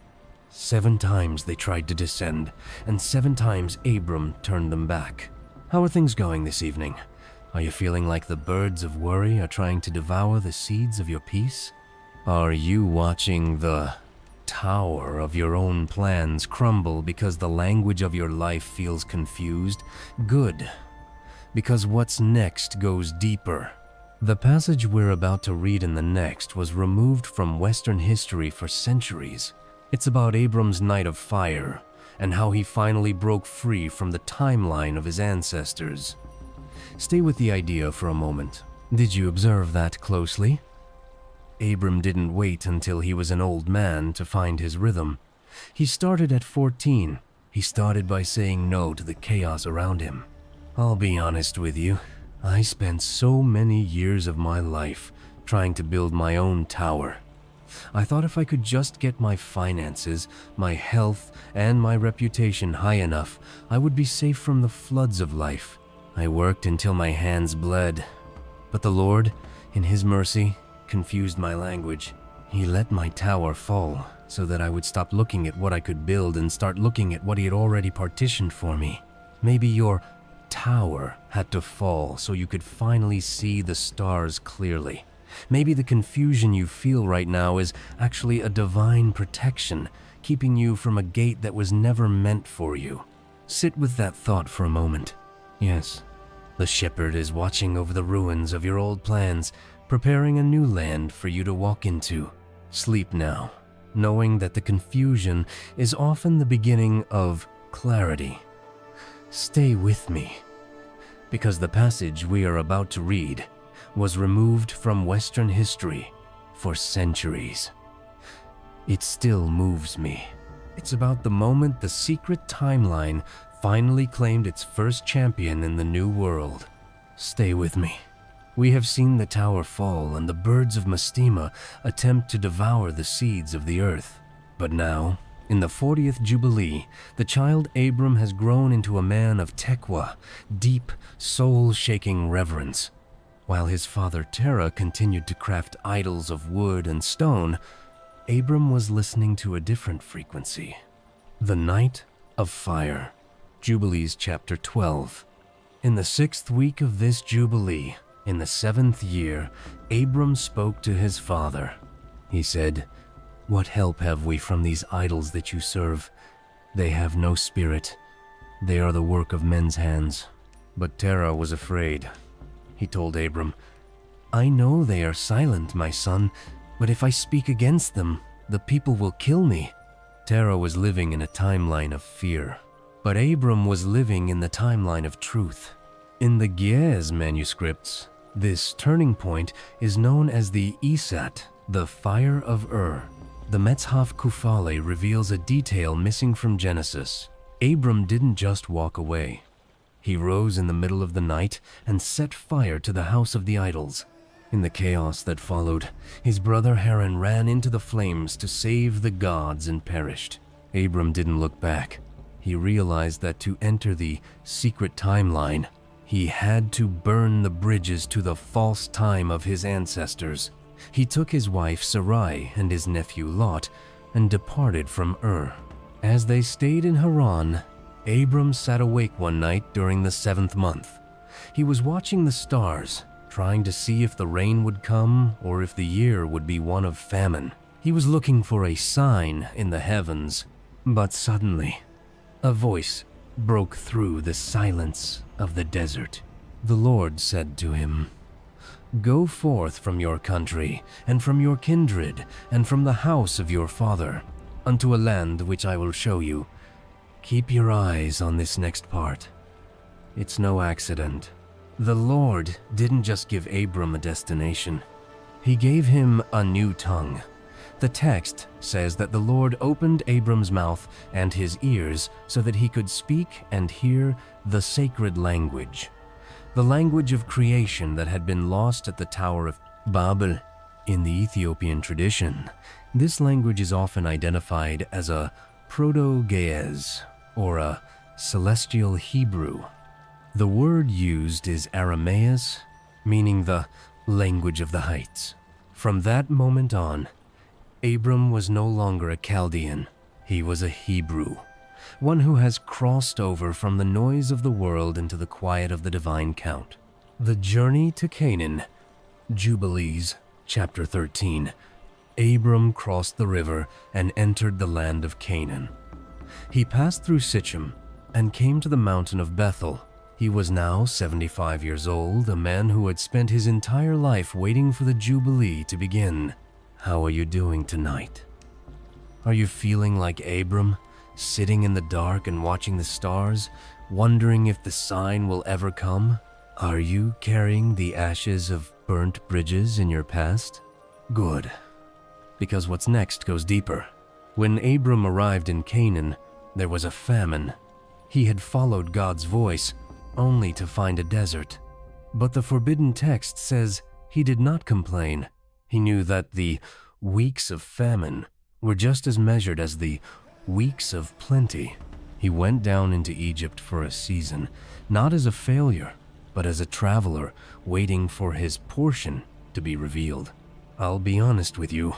7 times they tried to descend, and 7 times Abram turned them back. How are things going this evening? Are you feeling like the birds of worry are trying to devour the seeds of your peace? Are you watching the tower of your own plans crumble because the language of your life feels confused? Good, because what's next goes deeper. The passage we're about to read in the next was removed from Western history for centuries. It's about Abram's night of fire and how he finally broke free from the timeline of his ancestors. Stay with the idea for a moment. Did you observe that closely? Abram didn't wait until he was an old man to find his rhythm. He started at 14. He started by saying no to the chaos around him. I'll be honest with you. I spent so many years of my life trying to build my own tower. I thought if I could just get my finances, my health, and my reputation high enough, I would be safe from the floods of life. I worked until my hands bled. But the Lord, in His mercy, confused my language. He let my tower fall so that I would stop looking at what I could build and start looking at what He had already partitioned for me. Maybe your tower had to fall so you could finally see the stars clearly. Maybe the confusion you feel right now is actually a divine protection, keeping you from a gate that was never meant for you. Sit with that thought for a moment. Yes, the shepherd is watching over the ruins of your old plans, preparing a new land for you to walk into. Sleep now, knowing that the confusion is often the beginning of clarity. Stay with me, because the passage we are about to read was removed from Western history for centuries. It still moves me. It's about the moment the secret timeline finally claimed its first champion in the New World. Stay with me. We have seen the tower fall and the birds of Mastema attempt to devour the seeds of the earth. But now, in the 40th Jubilee, the child Abram has grown into a man of teqwa, deep, soul-shaking reverence. While his father Terah continued to craft idols of wood and stone, Abram was listening to a different frequency. The Night of Fire. Jubilees chapter 12. In the 6th week of this Jubilee, in the 7th year, Abram spoke to his father. He said, "What help have we from these idols that you serve? They have no spirit. They are the work of men's hands." But Terah was afraid. He told Abram, "I know they are silent, my son, but if I speak against them, the people will kill me." Terah was living in a timeline of fear, but Abram was living in the timeline of truth. In the Ge'ez manuscripts, this turning point is known as the Isat, the Fire of Ur. The Metzhaf Kufale reveals a detail missing from Genesis. Abram didn't just walk away. He rose in the middle of the night and set fire to the house of the idols. In the chaos that followed, his brother Haran ran into the flames to save the gods and perished. Abram didn't look back. He realized that to enter the secret timeline, he had to burn the bridges to the false time of his ancestors. He took his wife Sarai and his nephew Lot and departed from Ur. As they stayed in Haran, Abram sat awake one night during the 7th month. He was watching the stars, trying to see if the rain would come or if the year would be one of famine. He was looking for a sign in the heavens, but suddenly, a voice broke through the silence of the desert. The Lord said to him, "Go forth from your country, and from your kindred, and from the house of your father, unto a land which I will show you." Keep your eyes on this next part. It's no accident. The Lord didn't just give Abram a destination. He gave him a new tongue. The text says that the Lord opened Abram's mouth and his ears so that he could speak and hear the sacred language, the language of creation that had been lost at the Tower of Babel. In the Ethiopian tradition, this language is often identified as a Proto-Ge'ez, or a Celestial Hebrew. The word used is Aramaeus, meaning the language of the heights. From that moment on, Abram was no longer a Chaldean. He was a Hebrew, one who has crossed over from the noise of the world into the quiet of the divine count. The journey to Canaan. Jubilees, chapter 13. Abram crossed the river and entered the land of Canaan. He passed through Sichem and came to the mountain of Bethel. He was now 75 years old, a man who had spent his entire life waiting for the Jubilee to begin. How are you doing tonight? Are you feeling like Abram, sitting in the dark and watching the stars, wondering if the sign will ever come? Are you carrying the ashes of burnt bridges in your past? Good, because what's next goes deeper. When Abram arrived in Canaan, there was a famine. He had followed God's voice, only to find a desert. But the forbidden text says he did not complain. He knew that the weeks of famine were just as measured as the weeks of plenty. He went down into Egypt for a season, not as a failure, but as a traveler waiting for his portion to be revealed. I'll be honest with you.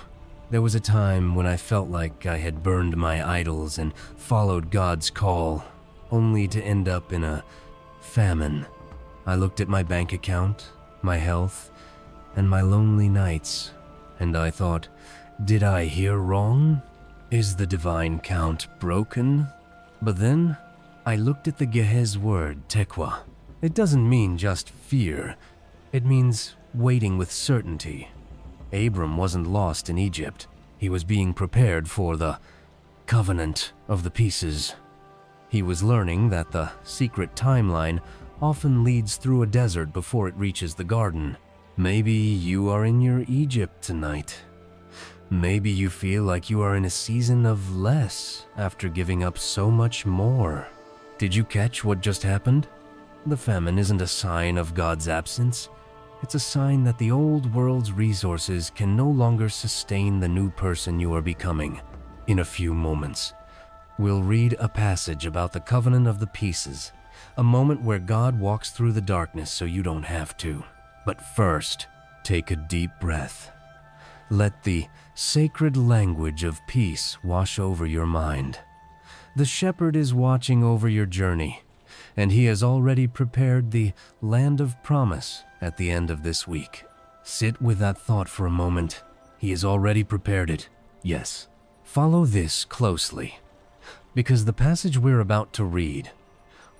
There was a time when I felt like I had burned my idols and followed God's call, only to end up in a famine. I looked at my bank account, my health, and my lonely nights, and I thought, did I hear wrong? Is the divine count broken? But then, I looked at the Ge'ez word, teqwa. It doesn't mean just fear. It means waiting with certainty. Abram wasn't lost in Egypt. He was being prepared for the covenant of the pieces. He was learning that the secret timeline often leads through a desert before it reaches the garden. Maybe you are in your Egypt tonight. Maybe you feel like you are in a season of less after giving up so much more. Did you catch what just happened? The famine isn't a sign of God's absence. It's a sign that the old world's resources can no longer sustain the new person you are becoming. In a few moments, we'll read a passage about the covenant of the pieces, a moment where God walks through the darkness so you don't have to. But first, take a deep breath. Let the sacred language of peace wash over your mind. The shepherd is watching over your journey, and he has already prepared the land of promise at the end of this week. Sit with that thought for a moment. He has already prepared it. Yes. Follow this closely, because the passage we're about to read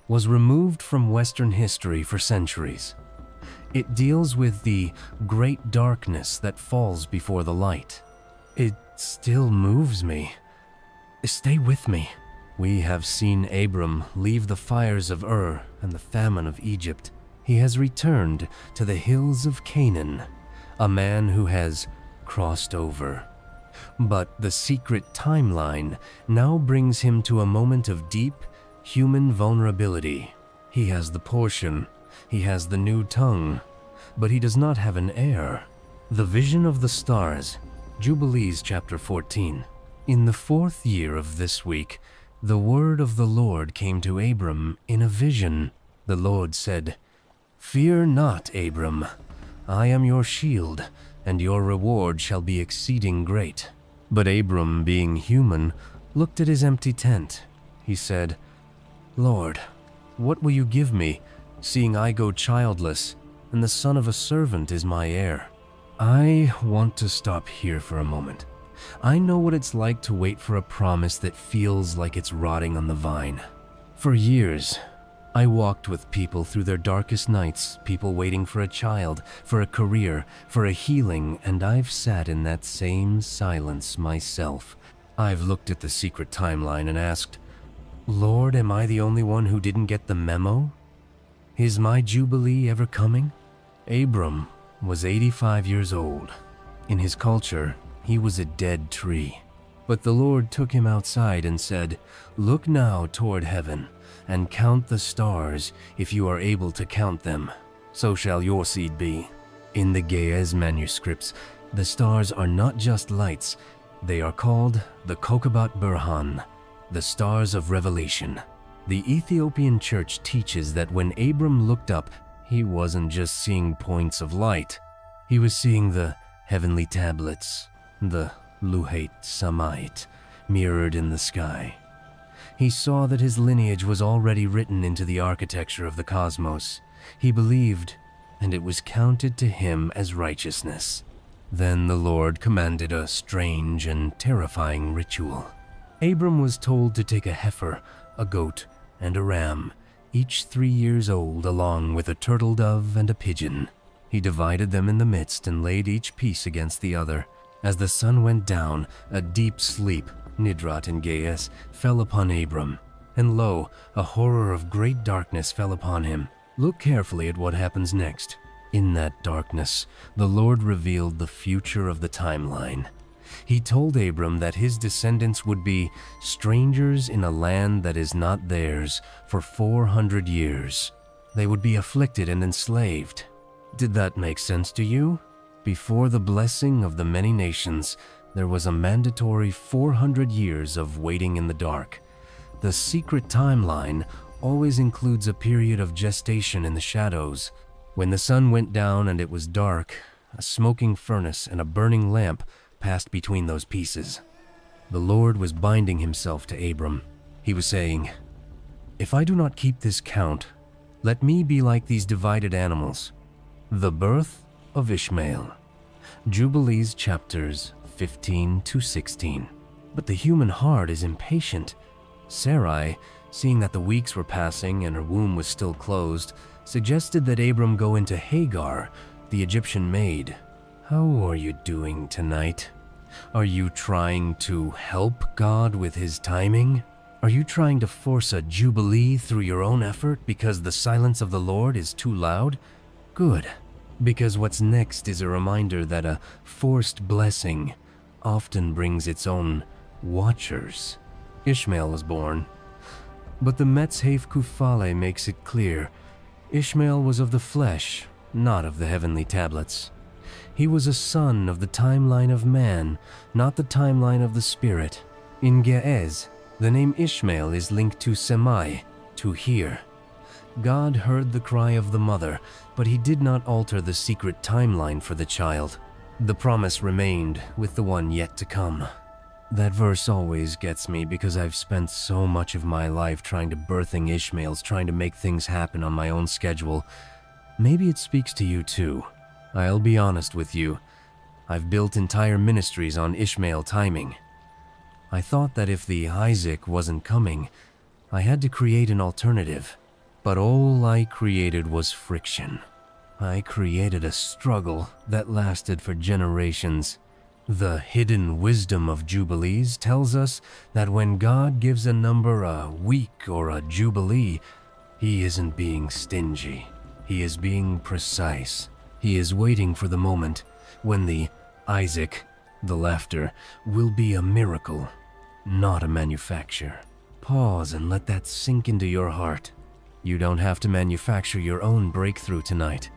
was removed from Western history for centuries. It deals with the great darkness that falls before the light. It still moves me. Stay with me. We have seen Abram leave the fires of Ur and the famine of Egypt. He has returned to the hills of Canaan, a man who has crossed over. But the secret timeline now brings him to a moment of deep human vulnerability. He has the portion, he has the new tongue, but he does not have an heir. The vision of the stars, Jubilees chapter 14. In the 4th year of this week, the word of the Lord came to Abram in a vision. The Lord said, "Fear not, Abram. I am your shield, and your reward shall be exceeding great." But Abram, being human, looked at his empty tent. He said, "Lord, what will you give me, seeing I go childless, and the son of a servant is my heir?" I want to stop here for a moment. I know what it's like to wait for a promise that feels like it's rotting on the vine. For years, I walked with people through their darkest nights, people waiting for a child, for a career, for a healing, and I've sat in that same silence myself. I've looked at the secret timeline and asked, "Lord, am I the only one who didn't get the memo? Is my Jubilee ever coming?" Abram was 85 years old. In his culture, he was a dead tree. But the Lord took him outside and said, "Look now toward heaven, and count the stars, if you are able to count them. So shall your seed be." In the Ge'ez manuscripts, the stars are not just lights. They are called the Kokabat Burhan, the stars of revelation. The Ethiopian church teaches that when Abram looked up, he wasn't just seeing points of light. He was seeing the heavenly tablets, the Luhait Samait, mirrored in the sky. He saw that his lineage was already written into the architecture of the cosmos. He believed, and it was counted to him as righteousness. Then the Lord commanded a strange and terrifying ritual. Abram was told to take a heifer, a goat, and a ram, each 3 years old, along with a turtle dove and a pigeon. He divided them in the midst and laid each piece against the other. As the sun went down, a deep sleep, Nidrat in Ge'ez, fell upon Abram. And lo, a horror of great darkness fell upon him. Look carefully at what happens next. In that darkness, the Lord revealed the future of the timeline. He told Abram that his descendants would be strangers in a land that is not theirs for 400 years. They would be afflicted and enslaved. Did that make sense to you? Before the blessing of the many nations, there was a mandatory 400 years of waiting in the dark. The secret timeline always includes a period of gestation in the shadows. When the sun went down and it was dark, a smoking furnace and a burning lamp passed between those pieces. The Lord was binding himself to Abram. He was saying, "If I do not keep this count, let me be like these divided animals." The birth of Ishmael. Jubilees chapters 15 to 16. But the human heart is impatient. Sarai, seeing that the weeks were passing and her womb was still closed, suggested that Abram go into Hagar, the Egyptian maid. How are you doing tonight? Are you trying to help God with his timing? Are you trying to force a jubilee through your own effort because the silence of the Lord is too loud? Good, because what's next is a reminder that a forced blessing often brings its own watchers. Ishmael was born, but the Metzhaf Kufale makes it clear Ishmael was of the flesh, not of the heavenly tablets. He was a son of the timeline of man, not the timeline of the spirit. In Ge'ez, the name Ishmael is linked to Semai, to hear. God heard the cry of the mother, but he did not alter the secret timeline for the child. The promise remained with the one yet to come. That verse always gets me because I've spent so much of my life trying to birthing Ishmaels, trying to make things happen on my own schedule. Maybe it speaks to you too. I'll be honest with you. I've built entire ministries on Ishmael timing. I thought that if the Isaac wasn't coming, I had to create an alternative. But all I created was friction. I created a struggle that lasted for generations. The hidden wisdom of Jubilees tells us that when God gives a number a week or a jubilee, he isn't being stingy. He is being precise. He is waiting for the moment when the Isaac, the laughter, will be a miracle, not a manufacture. Pause and let that sink into your heart. You don't have to manufacture your own breakthrough tonight.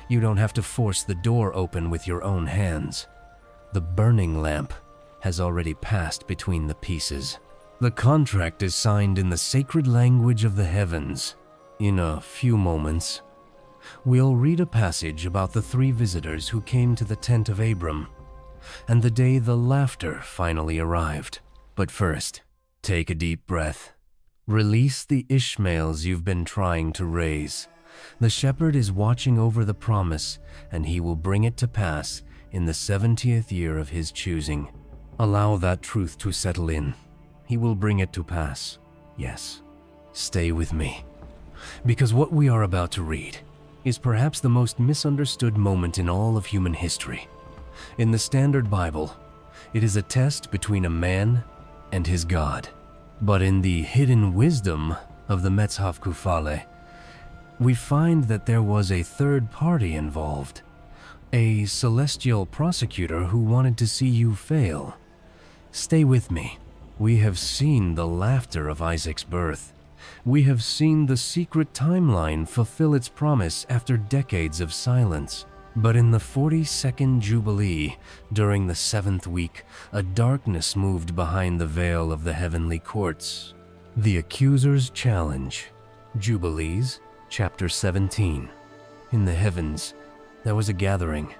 You don't have to force the door open with your own hands. The burning lamp has already passed between the pieces. The contract is signed in the sacred language of the heavens. In a few moments, we'll read a passage about the 3 visitors who came to the tent of Abram, and the day the laughter finally arrived. But first, take a deep breath. Release the Ishmaels you've been trying to raise. The shepherd is watching over the promise, and he will bring it to pass in the 70th year of his choosing. Allow that truth to settle in. He will bring it to pass. Yes, stay with me. Because what we are about to read is perhaps the most misunderstood moment in all of human history. In the Standard Bible, it is a test between a man and his God. But in the hidden wisdom of the Metzhaf Kufale, we find that there was a third party involved. A celestial prosecutor who wanted to see you fail. Stay with me. We have seen the laughter of Isaac's birth. We have seen the secret timeline fulfill its promise after decades of silence. But in the 42nd Jubilee, during the 7th week, a darkness moved behind the veil of the heavenly courts. The Accuser's Challenge. Jubilees, chapter 17. In the heavens, there was a gathering,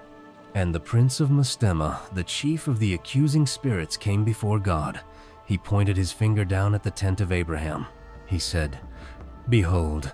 and the Prince of Mastema, the chief of the accusing spirits, came before God. He pointed his finger down at the tent of Abraham. He said, "Behold,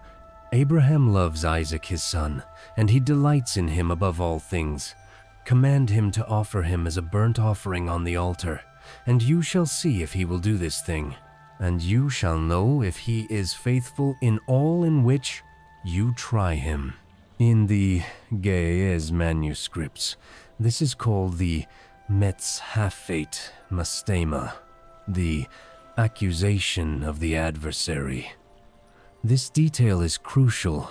Abraham loves Isaac his son, and he delights in him above all things. Command him to offer him as a burnt offering on the altar, and you shall see if he will do this thing. And you shall know if he is faithful in all in which you try him." In the Ge'ez manuscripts, this is called the Meticulously Mastema, the accusation of the adversary. This detail is crucial.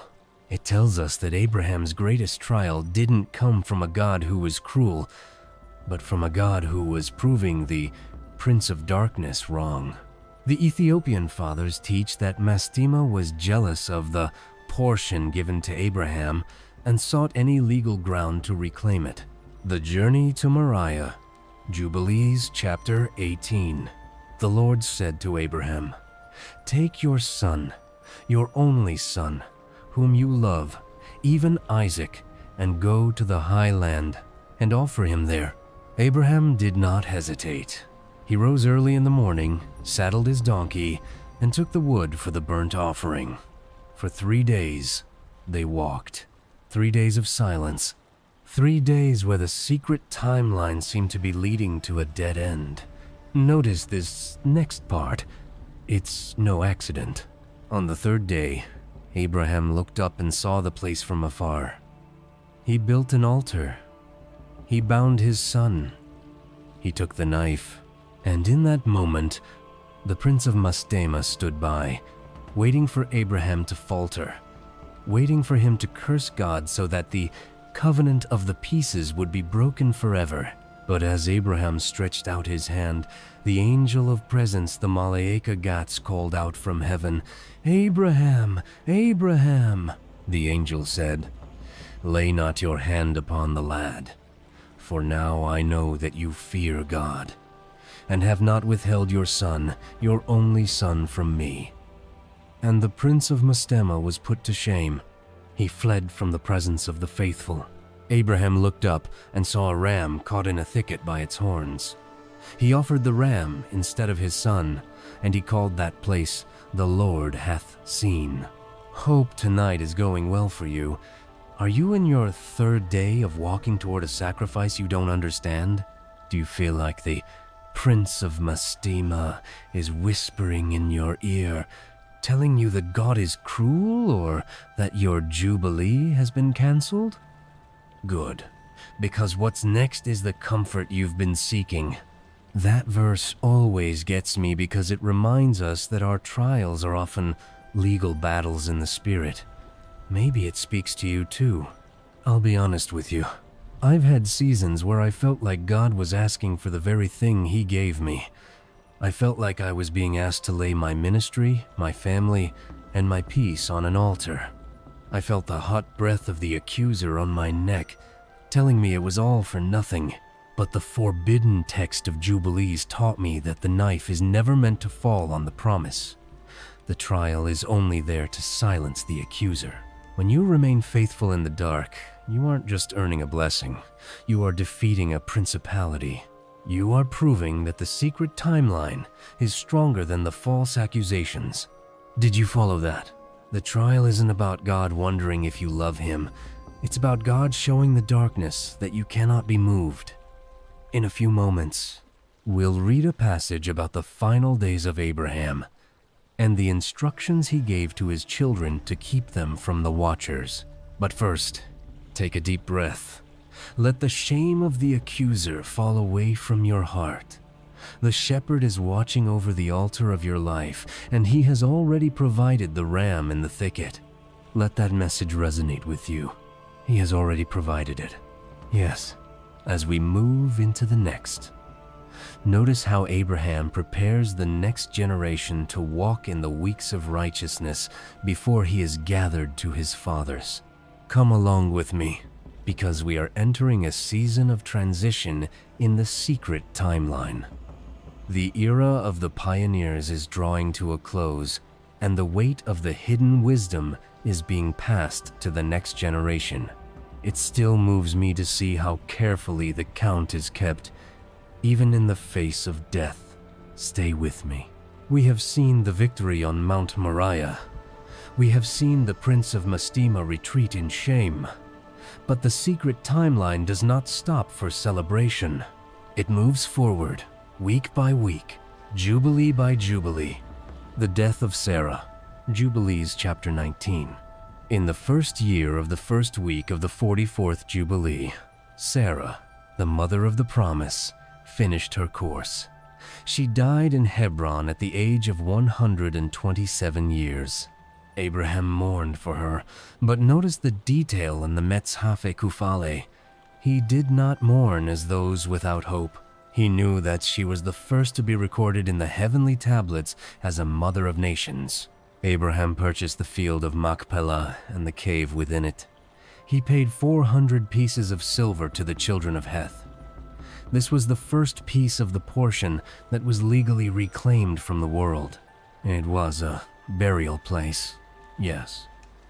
It tells us that Abraham's greatest trial didn't come from a God who was cruel, but from a God who was proving the Prince of Darkness wrong. The Ethiopian fathers teach that Mastema was jealous of the portion given to Abraham and sought any legal ground to reclaim it. The Journey to Moriah, Jubilees chapter 18. The Lord said to Abraham, "Take your son, your only son, whom you love, even Isaac, and go to the high land and offer him there." Abraham did not hesitate. He rose early in the morning, saddled his donkey, and took the wood for the burnt offering. For 3 days, they walked. 3 days of silence. 3 days where the secret timeline seemed to be leading to a dead end. Notice this next part. It's no accident. On the 3rd day, Abraham looked up and saw the place from afar. He built an altar. He bound his son. He took the knife, and in that moment, the Prince of Mastema stood by, waiting for Abraham to falter, waiting for him to curse God so that the covenant of the pieces would be broken forever. But as Abraham stretched out his hand, the angel of presence, the Malaika Gats, called out from heaven, "Abraham, Abraham!" The angel said, "Lay not your hand upon the lad, for now I know that you fear God, and have not withheld your son, your only son, from me." And the Prince of Mastema was put to shame. He fled from the presence of the faithful. Abraham looked up and saw a ram caught in a thicket by its horns. He offered the ram instead of his son, and he called that place, "The Lord hath seen." Hope tonight is going well for you. Are you in your third day of walking toward a sacrifice you don't understand? Do you feel like the Prince of Mastema is whispering in your ear, telling you that God is cruel or that your Jubilee has been cancelled? Good, because what's next is the comfort you've been seeking. That verse always gets me because it reminds us that our trials are often legal battles in the spirit. Maybe it speaks to you too. I'll be honest with you. I've had seasons where I felt like God was asking for the very thing He gave me. I felt like I was being asked to lay my ministry, my family, and my peace on an altar. I felt the hot breath of the accuser on my neck, telling me it was all for nothing. But the forbidden text of Jubilees taught me that the knife is never meant to fall on the promise. The trial is only there to silence the accuser. When you remain faithful in the dark, you aren't just earning a blessing. You are defeating a principality. You are proving that the secret timeline is stronger than the false accusations. Did you follow that? The trial isn't about God wondering if you love Him. It's about God showing the darkness that you cannot be moved. In a few moments, we'll read a passage about the final days of Abraham and the instructions he gave to his children to keep them from the watchers. But first, take a deep breath. Let the shame of the accuser fall away from your heart. The shepherd is watching over the altar of your life, and he has already provided the ram in the thicket. Let that message resonate with you. He has already provided it. Yes, as we move into the next. Notice how Abraham prepares the next generation to walk in the weeks of righteousness before he is gathered to his fathers. Come along with me, because we are entering a season of transition in the secret timeline. The era of the pioneers is drawing to a close, and the weight of the hidden wisdom is being passed to the next generation. It still moves me to see how carefully the count is kept, even in the face of death. Stay with me. We have seen the victory on Mount Moriah. We have seen the Prince of Mastema retreat in shame. But the secret timeline does not stop for celebration. It moves forward, week by week, jubilee by jubilee. The death of Sarah, Jubilees chapter 19. In the first year of the first week of the 44th Jubilee, Sarah, the mother of the promise, finished her course. She died in Hebron at the age of 127 years. Abraham mourned for her, but notice the detail in the Metzhafe Kufale. He did not mourn as those without hope. He knew that she was the first to be recorded in the heavenly tablets as a mother of nations. Abraham purchased the field of Machpelah and the cave within it. He paid 400 pieces of silver to the children of Heth. This was the first piece of the portion that was legally reclaimed from the world. It was a burial place, yes.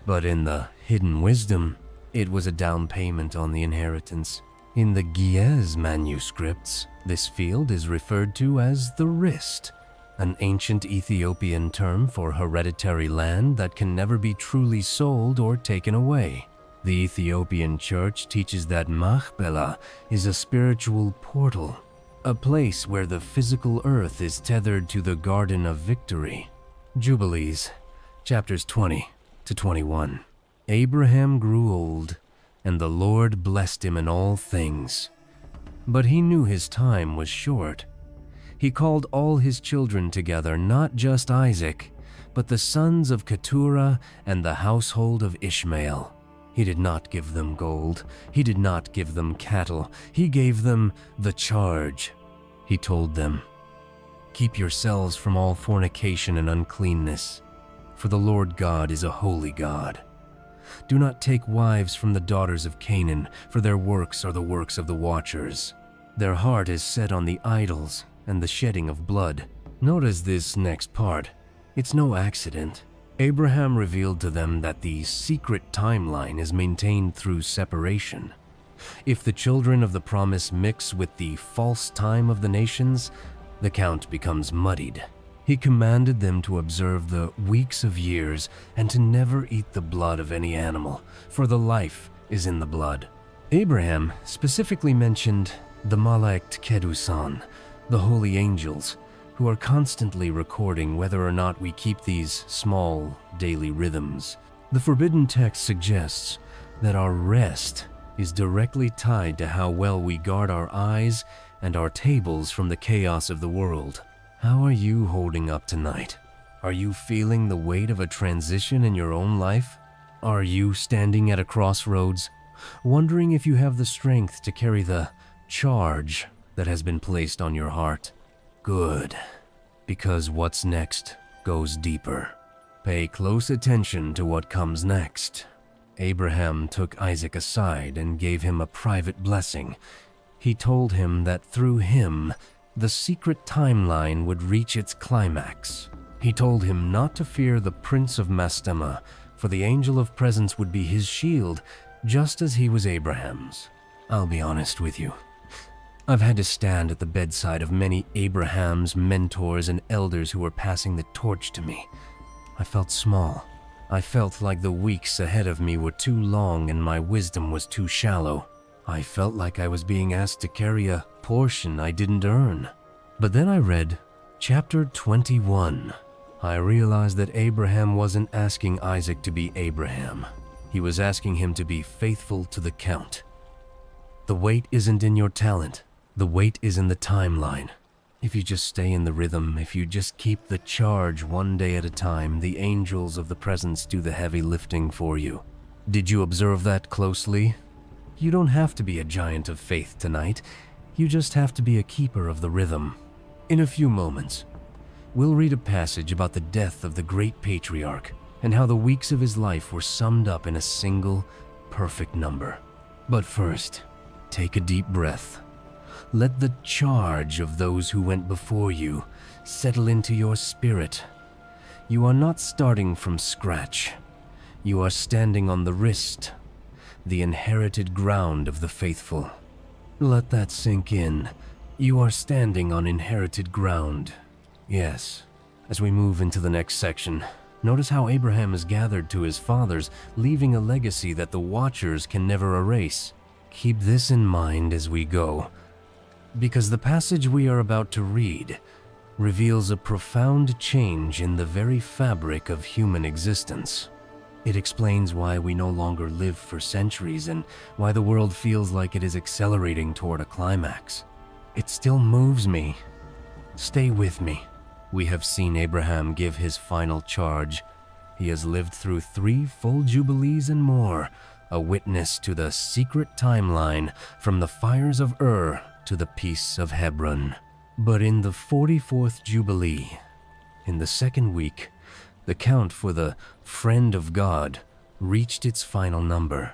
But in the hidden wisdom, it was a down payment on the inheritance. In the Ge'ez manuscripts, this field is referred to as the wrist, an ancient Ethiopian term for hereditary land that can never be truly sold or taken away. The Ethiopian church teaches that Machpelah is a spiritual portal, a place where the physical earth is tethered to the garden of victory. Jubilees, chapters 20 to 21. Abraham grew old, and the Lord blessed him in all things. But he knew his time was short. He called all his children together, not just Isaac, but the sons of Keturah and the household of Ishmael. He did not give them gold. He did not give them cattle. He gave them the charge. He told them, "Keep yourselves from all fornication and uncleanness, for the Lord God is a holy God. Do not take wives from the daughters of Canaan, for their works are the works of the watchers. Their heart is set on the idols and the shedding of blood." Notice this next part. It's no accident. Abraham revealed to them that the secret timeline is maintained through separation. If the children of the promise mix with the false time of the nations, the count becomes muddied. He commanded them to observe the weeks of years and to never eat the blood of any animal, for the life is in the blood. Abraham specifically mentioned the Malaikt Kedusan, the holy angels, who are constantly recording whether or not we keep these small daily rhythms. The forbidden text suggests that our rest is directly tied to how well we guard our eyes and our tables from the chaos of the world. How are you holding up tonight? Are you feeling the weight of a transition in your own life? Are you standing at a crossroads, wondering if you have the strength to carry the charge that has been placed on your heart? Good, because what's next goes deeper. Pay close attention to what comes next. Abraham took Isaac aside and gave him a private blessing. He told him that through him, the secret timeline would reach its climax. He told him not to fear the Prince of Mastema, for the angel of presence would be his shield, just as he was Abraham's. I'll be honest with you. I've had to stand at the bedside of many Abraham's mentors and elders who were passing the torch to me. I felt small. I felt like the weeks ahead of me were too long and my wisdom was too shallow. I felt like I was being asked to carry a portion I didn't earn. But then I read chapter 21. I realized that Abraham wasn't asking Isaac to be Abraham. He was asking him to be faithful to the count. The weight isn't in your talent. The weight is in the timeline. If you just stay in the rhythm, if you just keep the charge one day at a time, the angels of the presence do the heavy lifting for you. Did you observe that closely? You don't have to be a giant of faith tonight. You just have to be a keeper of the rhythm. In a few moments, we'll read a passage about the death of the great patriarch and how the weeks of his life were summed up in a single, perfect number. But first, take a deep breath. Let the charge of those who went before you settle into your spirit. You are not starting from scratch. You are standing on the wrist, the inherited ground of the faithful. Let that sink in. You are standing on inherited ground. Yes. As we move into the next section, notice how Abraham is gathered to his fathers, leaving a legacy that the watchers can never erase. Keep this in mind as we go, because the passage we are about to read reveals a profound change in the very fabric of human existence. It explains why we no longer live for centuries and why the world feels like it is accelerating toward a climax. It still moves me. Stay with me. We have seen Abraham give his final charge. He has lived through 3 full jubilees and more, a witness to the secret timeline from the fires of Ur to the peace of Hebron. But in the 44th Jubilee, in the second week, the count for the Friend of God reached its final number.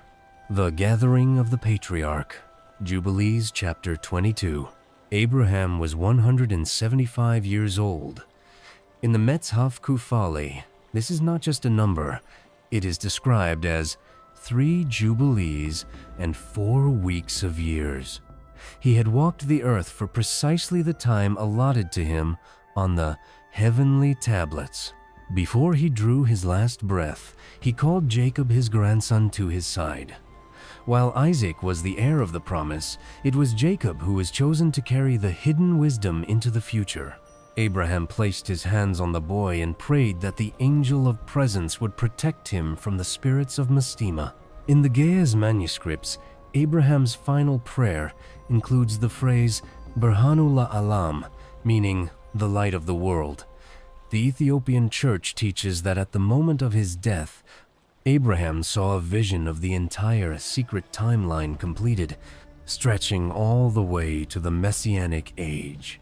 The Gathering of the Patriarch, Jubilees chapter 22. Abraham was 175 years old. In the Metzhaf Kufale, this is not just a number. It is described as 3 jubilees and 4 weeks of years. He had walked the earth for precisely the time allotted to him on the heavenly tablets. Before he drew his last breath, he called Jacob his grandson to his side. While Isaac was the heir of the promise, it was Jacob who was chosen to carry the hidden wisdom into the future. Abraham placed his hands on the boy and prayed that the angel of presence would protect him from the spirits of Mastema. In the Ge'ez manuscripts, Abraham's final prayer includes the phrase Berhanu la'alam, meaning the light of the world. The Ethiopian church teaches that at the moment of his death, Abraham saw a vision of the entire secret timeline completed, stretching all the way to the Messianic age.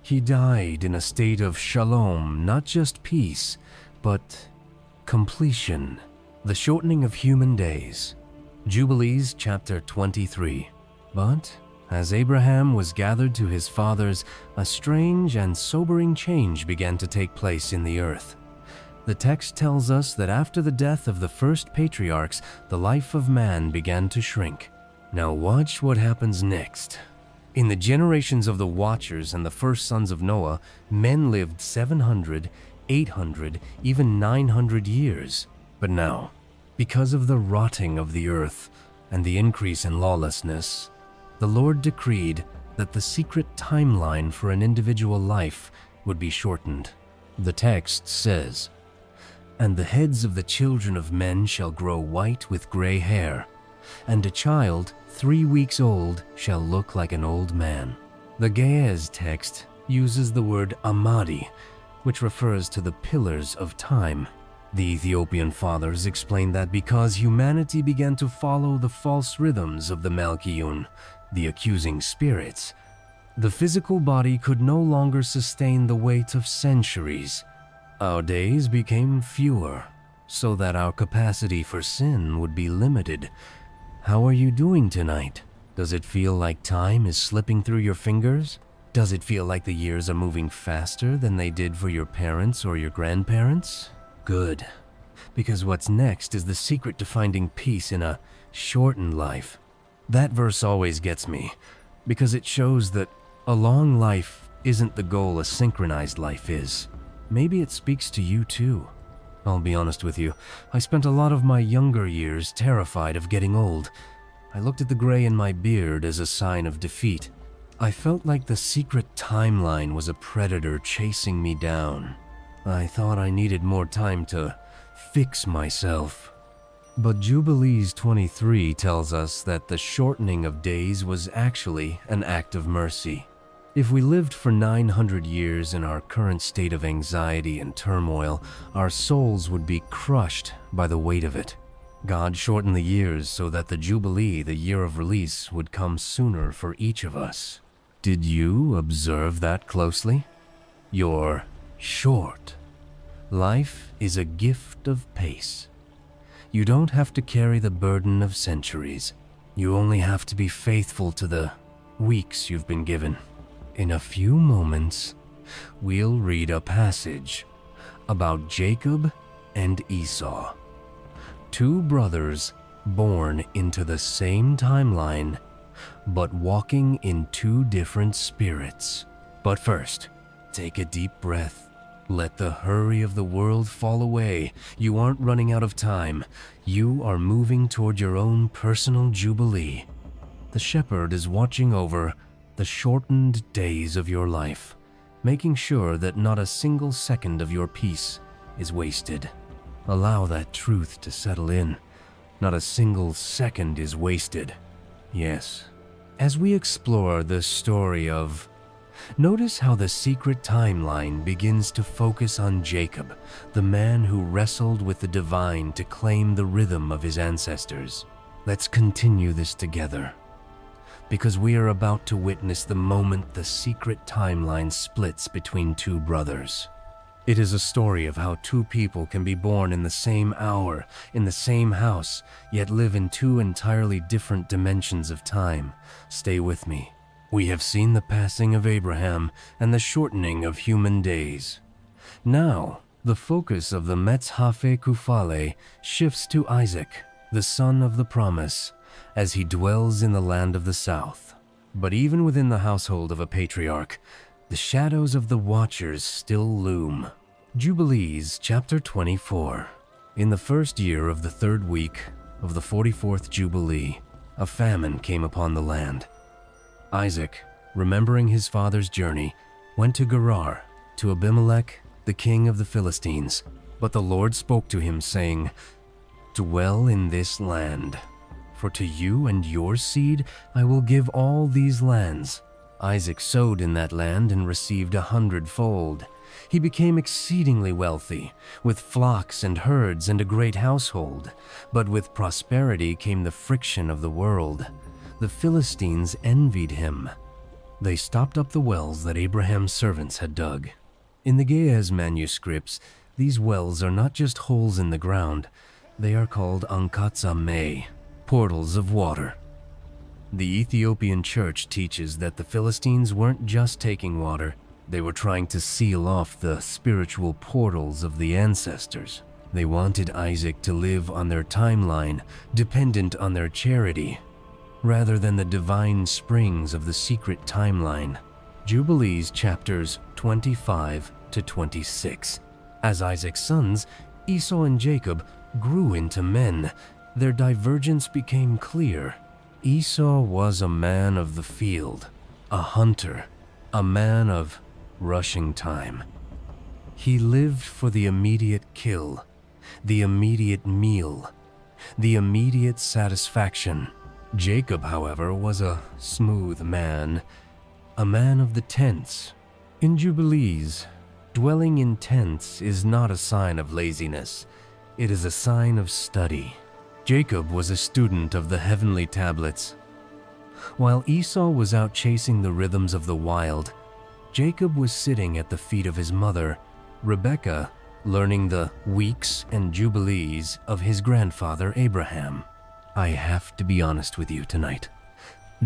He died in a state of shalom, not just peace, but completion. The shortening of human days. Jubilees chapter 23. But as Abraham was gathered to his fathers, a strange and sobering change began to take place in the earth. The text tells us that after the death of the first patriarchs, the life of man began to shrink. Now watch what happens next. In the generations of the Watchers and the first sons of Noah, men lived 700, 800, even 900 years. But now, because of the rotting of the earth and the increase in lawlessness, the Lord decreed that the secret timeline for an individual life would be shortened. The text says, "And the heads of the children of men shall grow white with gray hair, and a child 3 weeks old shall look like an old man." The Ge'ez text uses the word amadi, which refers to the pillars of time. The Ethiopian fathers explained that because humanity began to follow the false rhythms of the Malkiyun, the accusing spirits, the physical body could no longer sustain the weight of centuries. Our days became fewer, so that our capacity for sin would be limited. How are you doing tonight? Does it feel like time is slipping through your fingers? Does it feel like the years are moving faster than they did for your parents or your grandparents? Good, because what's next is the secret to finding peace in a shortened life. That verse always gets me, because it shows that a long life isn't the goal a synchronized life is. Maybe it speaks to you too. I'll be honest with you, I spent a lot of my younger years terrified of getting old. I looked at the gray in my beard as a sign of defeat. I felt like the secret timeline was a predator chasing me down. I thought I needed more time to fix myself. But Jubilees 23 tells us that the shortening of days was actually an act of mercy. If we lived for 900 years in our current state of anxiety and turmoil, our souls would be crushed by the weight of it. God shortened the years so that the Jubilee, the year of release, would come sooner for each of us. Did you observe that closely? You're short. Life is a gift of pace. You don't have to carry the burden of centuries. You only have to be faithful to the weeks you've been given. In a few moments, we'll read a passage about Jacob and Esau, two brothers born into the same timeline, but walking in two different spirits. But first, take a deep breath. Let the hurry of the world fall away. You aren't running out of time. You are moving toward your own personal jubilee. The shepherd is watching over the shortened days of your life, making sure that not a single second of your peace is wasted. Allow that truth to settle in. Not a single second is wasted. Yes. As we explore the story of notice how the secret timeline begins to focus on Jacob, the man who wrestled with the divine to claim the rhythm of his ancestors. Let's continue this together, because we are about to witness the moment the secret timeline splits between two brothers. It is a story of how two people can be born in the same hour, in the same house, yet live in two entirely different dimensions of time. Stay with me. We have seen the passing of Abraham and the shortening of human days. Now, the focus of the Metzhafe Kufale shifts to Isaac, the son of the promise, as he dwells in the land of the south. But even within the household of a patriarch, the shadows of the Watchers still loom. Jubilees chapter 24. In the first year of the 3rd week of the 44th Jubilee, a famine came upon the land. Isaac, remembering his father's journey, went to Gerar, to Abimelech, the king of the Philistines. But the Lord spoke to him, saying, Dwell in this land, for to you and your seed I will give all these lands. Isaac sowed in that land and received 100-fold. He became exceedingly wealthy, with flocks and herds and a great household. But with prosperity came the friction of the world. The Philistines envied him. They stopped up the wells that Abraham's servants had dug. In the Ge'ez manuscripts, these wells are not just holes in the ground. They are called Ankatzameh, portals of water. The Ethiopian church teaches that the Philistines weren't just taking water. They were trying to seal off the spiritual portals of the ancestors. They wanted Isaac to live on their timeline, dependent on their charity, rather than the divine springs of the secret timeline. Jubilees chapters 25 to 26. As Isaac's sons, Esau and Jacob, grew into men, their divergence became clear. Esau was a man of the field, a hunter, a man of rushing time. He lived for the immediate kill, the immediate meal, the immediate satisfaction. Jacob, however, was a smooth man, a man of the tents. In Jubilees, dwelling in tents is not a sign of laziness. It is a sign of study. Jacob was a student of the heavenly tablets. While Esau was out chasing the rhythms of the wild, Jacob was sitting at the feet of his mother, Rebekah, learning the weeks and jubilees of his grandfather Abraham. I have to be honest with you tonight.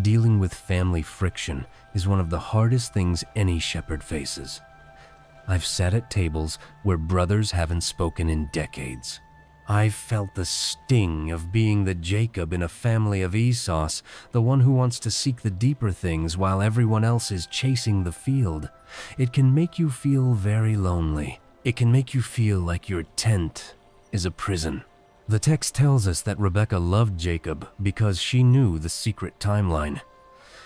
Dealing with family friction is one of the hardest things any shepherd faces. I've sat at tables where brothers haven't spoken in decades. I've felt the sting of being the Jacob in a family of Esau's, the one who wants to seek the deeper things while everyone else is chasing the field. It can make you feel very lonely. It can make you feel like your tent is a prison. The text tells us that Rebekah loved Jacob because she knew the secret timeline.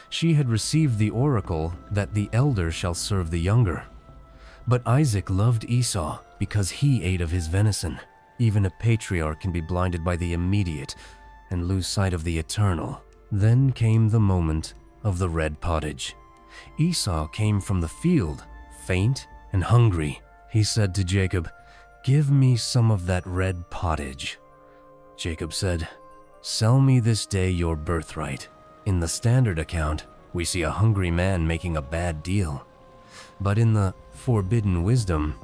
She had received the oracle that the elder shall serve the younger. But Isaac loved Esau because he ate of his venison. Even a patriarch can be blinded by the immediate and lose sight of the eternal. Then came the moment of the red pottage. Esau came from the field, faint and hungry. He said to Jacob, "Give me some of that red pottage." Jacob said, "Sell me this day your birthright." In the standard account, we see a hungry man making a bad deal. But in the forbidden wisdom,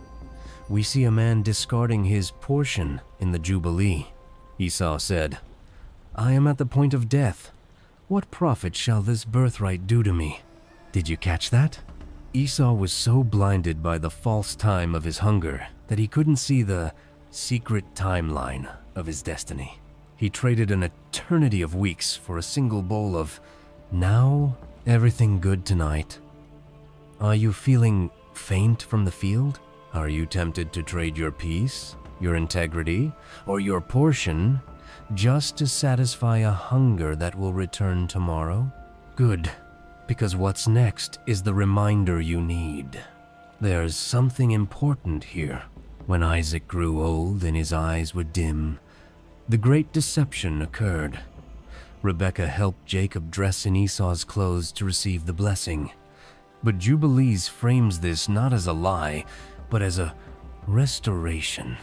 we see a man discarding his portion in the Jubilee. Esau said, "I am at the point of death. What profit shall this birthright do to me?" Did you catch that? Esau was so blinded by the false time of his hunger that he couldn't see the secret timeline of his destiny. He traded an eternity of weeks for a single bowl of, "Now, everything good tonight." Are you feeling faint from the field? Are you tempted to trade your peace, your integrity, or your portion just to satisfy a hunger that will return tomorrow? Good, because what's next is the reminder you need. There's something important here. When Isaac grew old and his eyes were dim, the great deception occurred. Rebekah helped Jacob dress in Esau's clothes to receive the blessing. But Jubilees frames this not as a lie, but as a restoration.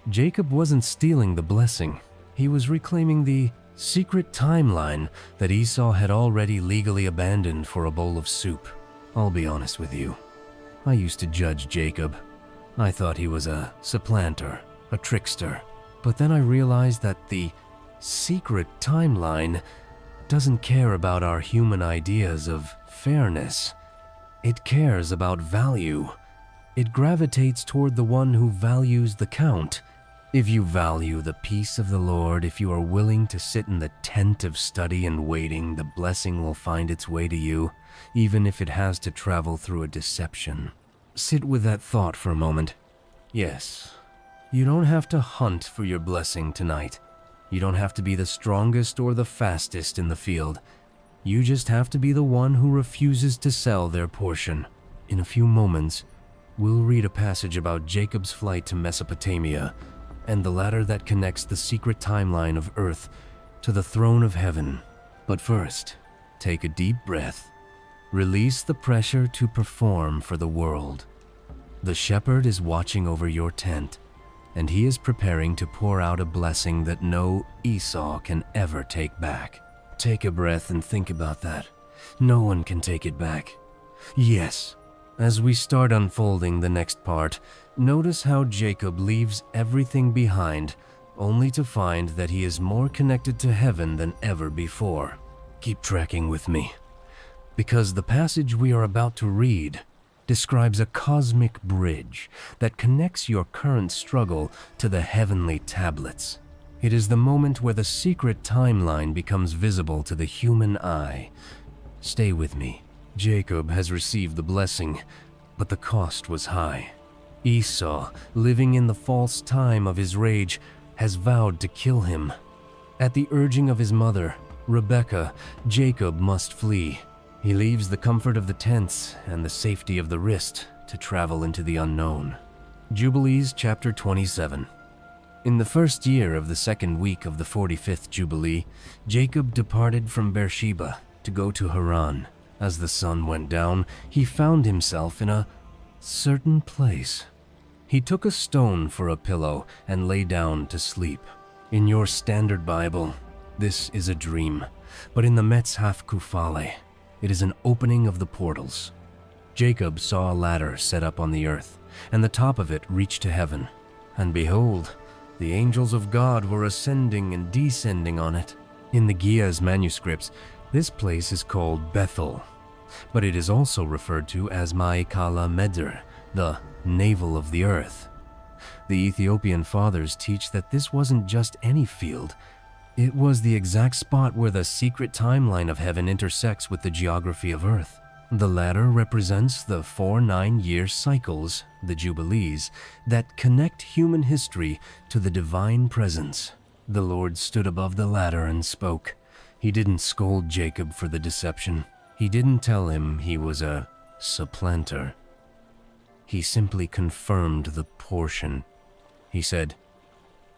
Jacob wasn't stealing the blessing. He was reclaiming the secret timeline that Esau had already legally abandoned for a bowl of soup. I'll be honest with you. I used to judge Jacob. I thought he was a supplanter, a trickster. But then I realized that the secret timeline doesn't care about our human ideas of fairness. It cares about value. It gravitates toward the one who values the count. If you value the peace of the Lord, if you are willing to sit in the tent of study and waiting, the blessing will find its way to you, even if it has to travel through a deception. Sit with that thought for a moment. Yes, you don't have to hunt for your blessing tonight. You don't have to be the strongest or the fastest in the field. You just have to be the one who refuses to sell their portion. In a few moments, we'll read a passage about Jacob's flight to Mesopotamia and the ladder that connects the secret timeline of Earth to the throne of heaven. But first, take a deep breath. Release the pressure to perform for the world. The shepherd is watching over your tent, and he is preparing to pour out a blessing that no Esau can ever take back. Take a breath and think about that. No one can take it back. Yes, as we start unfolding the next part, notice how Jacob leaves everything behind, only to find that he is more connected to heaven than ever before. Keep tracking with me, because the passage we are about to read describes a cosmic bridge that connects your current struggle to the heavenly tablets. It is the moment where the secret timeline becomes visible to the human eye. Stay with me. Jacob has received the blessing, but the cost was high. Esau, living in the false time of his rage, has vowed to kill him. At the urging of his mother, Rebekah, Jacob must flee. He leaves the comfort of the tents and the safety of the wrist to travel into the unknown. Jubilees chapter 27. In the first year of the second week of the 45th Jubilee, Jacob departed from Beersheba to go to Haran. As the sun went down, he found himself in a certain place. He took a stone for a pillow and lay down to sleep. In your standard Bible, this is a dream, but in the Metshaf Kufale, it is an opening of the portals. Jacob saw a ladder set up on the earth, and the top of it reached to heaven. And behold, the angels of God were ascending and descending on it. In the Gia's manuscripts, this place is called Bethel, but it is also referred to as Ma'ikala Medr, the navel of the earth. The Ethiopian fathers teach that this wasn't just any field. It was the exact spot where the secret timeline of heaven intersects with the geography of Earth. The ladder represents the 4 9-year cycles, the Jubilees, that connect human history to the divine presence. The Lord stood above the ladder and spoke. He didn't scold Jacob for the deception. He didn't tell him he was a supplanter. He simply confirmed the portion. He said,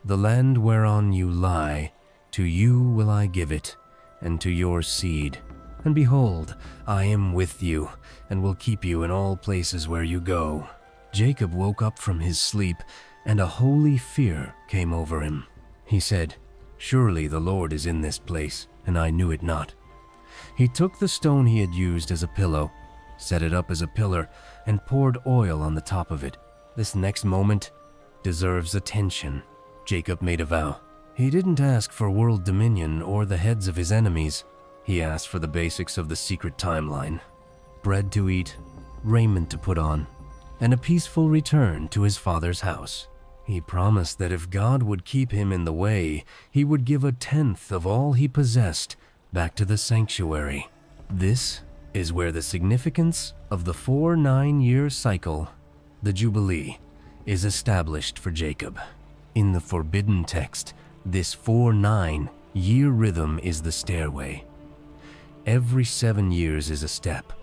"The land whereon you lie, to you will I give it, and to your seed. And behold, I am with you, and will keep you in all places where you go." Jacob woke up from his sleep, and a holy fear came over him. He said, "Surely the Lord is in this place, and I knew it not." He took the stone he had used as a pillow, set it up as a pillar, and poured oil on the top of it. This next moment deserves attention. Jacob made a vow. He didn't ask for world dominion or the heads of his enemies. He asked for the basics of the secret timeline: bread to eat, raiment to put on, and a peaceful return to his father's house. He promised that if God would keep him in the way, he would give 1/10 of all he possessed back to the sanctuary. This is where the significance of the 4 9-year cycle, the Jubilee, is established for Jacob. In the forbidden text, this 4 9-year rhythm is the stairway. Every 7 years is a step.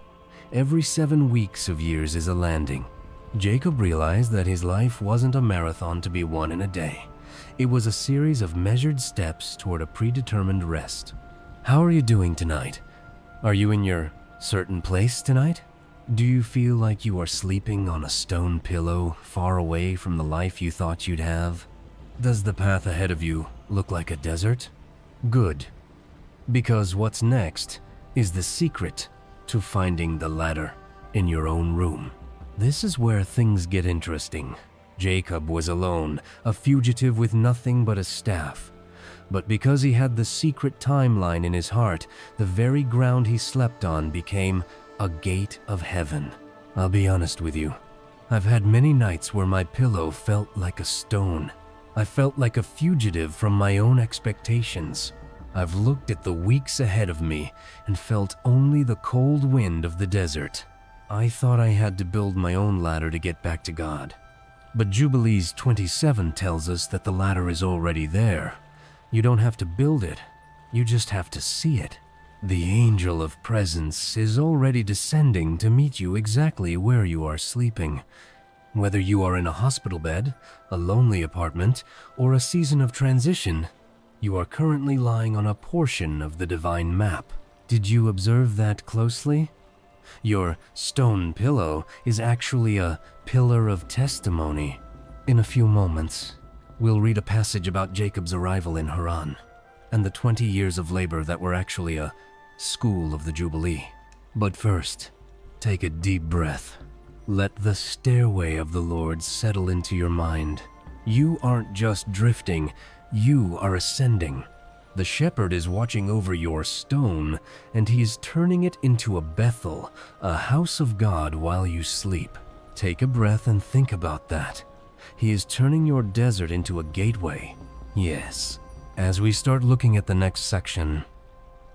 Every 7 weeks of years is a landing. Jacob realized that his life wasn't a marathon to be won in a day. It was a series of measured steps toward a predetermined rest. How are you doing tonight? Are you in your certain place tonight? Do you feel like you are sleeping on a stone pillow, far away from the life you thought you'd have? Does the path ahead of you look like a desert? Good, because what's next is the secret to finding the ladder in your own room. This is where things get interesting. Jacob was alone, a fugitive with nothing but a staff. But because he had the secret timeline in his heart, the very ground he slept on became a gate of heaven. I'll be honest with you. I've had many nights where my pillow felt like a stone. I felt like a fugitive from my own expectations. I've looked at the weeks ahead of me and felt only the cold wind of the desert. I thought I had to build my own ladder to get back to God. But Jubilees 27 tells us that the ladder is already there. You don't have to build it, you just have to see it. The angel of presence is already descending to meet you exactly where you are sleeping. Whether you are in a hospital bed, a lonely apartment, or a season of transition, you are currently lying on a portion of the divine map. Did you observe that closely? Your stone pillow is actually a pillar of testimony. In a few moments, we'll read a passage about Jacob's arrival in Haran and the 20 years of labor that were actually a school of the Jubilee. But first, take a deep breath. Let the stairway of the Lord settle into your mind. You aren't just drifting, you are ascending. The shepherd is watching over your stone, and he is turning it into a Bethel, a house of God while you sleep. Take a breath and think about that. He is turning your desert into a gateway. Yes. As we start looking at the next section,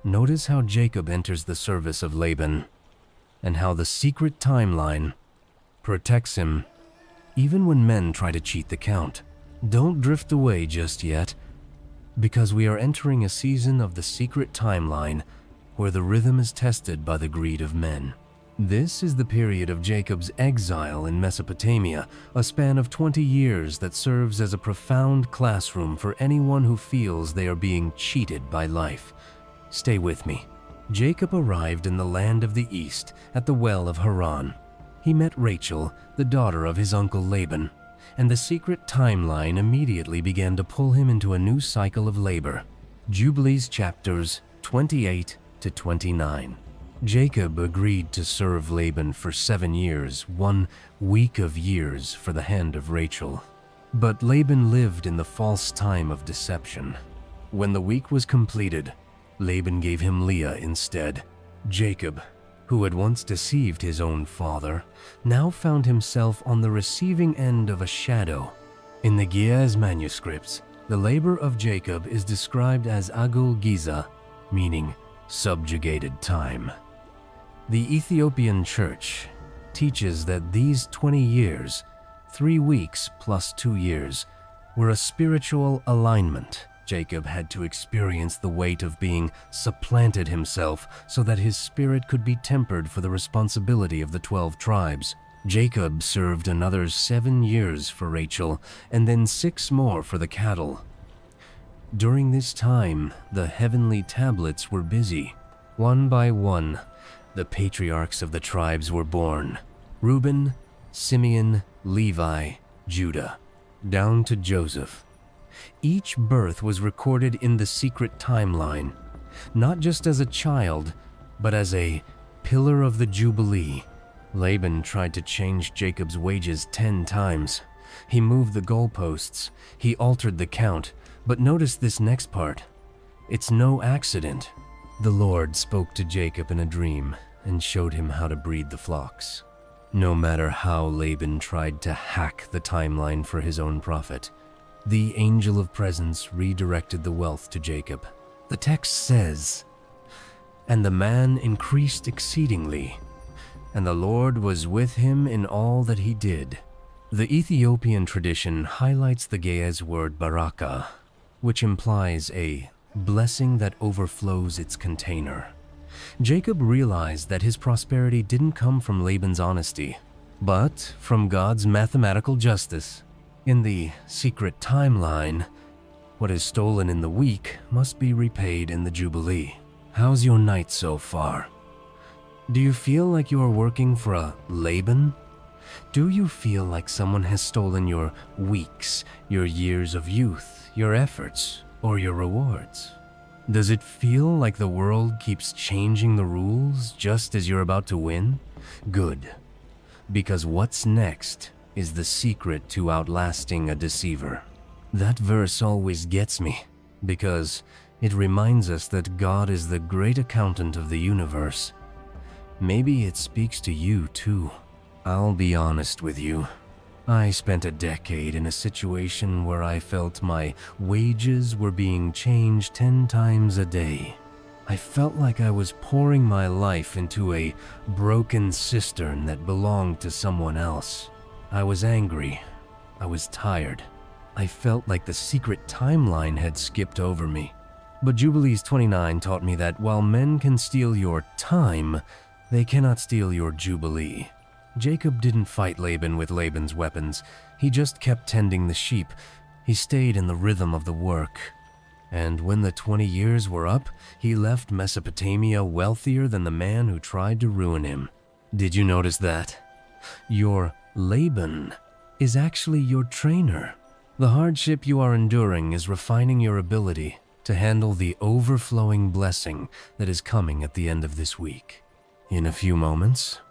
notice how Jacob enters the service of Laban, and how the secret timeline protects him, even when men try to cheat the count. Don't drift away just yet, because we are entering a season of the secret timeline where the rhythm is tested by the greed of men. This is the period of Jacob's exile in Mesopotamia, a span of 20 years that serves as a profound classroom for anyone who feels they are being cheated by life. Stay with me. Jacob arrived in the land of the east at the well of Haran. He met Rachel, the daughter of his uncle Laban, and the secret timeline immediately began to pull him into a new cycle of labor. Jubilees chapters 28 to 29. Jacob agreed to serve Laban for 7 years, 1 week of years for the hand of Rachel. But Laban lived in the false time of deception. When the week was completed, Laban gave him Leah instead. Jacob, who had once deceived his own father, now found himself on the receiving end of a shadow. In the Ge'ez manuscripts, the labor of Jacob is described as Agul Giza, meaning subjugated time. The Ethiopian church teaches that these 20 years, 3 weeks plus 2 years, were a spiritual alignment. Jacob had to experience the weight of being supplanted himself so that his spirit could be tempered for the responsibility of the 12 tribes. Jacob served another 7 years for Rachel and then 6 more for the cattle. During this time, the heavenly tablets were busy. One by one, the patriarchs of the tribes were born: Reuben, Simeon, Levi, Judah, down to Joseph. Each birth was recorded in the secret timeline, not just as a child, but as a pillar of the Jubilee. Laban tried to change Jacob's wages 10 times. He moved the goalposts, he altered the count, but notice this next part. It's no accident. The Lord spoke to Jacob in a dream and showed him how to breed the flocks. No matter how Laban tried to hack the timeline for his own profit, the angel of presence redirected the wealth to Jacob. The text says, "And the man increased exceedingly, and the Lord was with him in all that he did." The Ethiopian tradition highlights the Ge'ez word baraka, which implies a blessing that overflows its container. Jacob realized that his prosperity didn't come from Laban's honesty, but from God's mathematical justice. In the secret timeline, what is stolen in the week must be repaid in the Jubilee. How's your night so far? Do you feel like you are working for a Laban? Do you feel like someone has stolen your weeks, your years of youth, your efforts, or your rewards? Does it feel like the world keeps changing the rules just as you're about to win? Good, because what's next is the secret to outlasting a deceiver. That verse always gets me, because it reminds us that God is the great accountant of the universe. Maybe it speaks to you too. I'll be honest with you. I spent a decade in a situation where I felt my wages were being changed 10 times a day. I felt like I was pouring my life into a broken cistern that belonged to someone else. I was angry. I was tired. I felt like the secret timeline had skipped over me. But Jubilees 29 taught me that while men can steal your time, they cannot steal your Jubilee. Jacob didn't fight Laban with Laban's weapons. He just kept tending the sheep. He stayed in the rhythm of the work. And when the 20 years were up, he left Mesopotamia wealthier than the man who tried to ruin him. Did you notice that? Your Laban is actually your trainer. The hardship you are enduring is refining your ability to handle the overflowing blessing that is coming at the end of this week. In a few moments,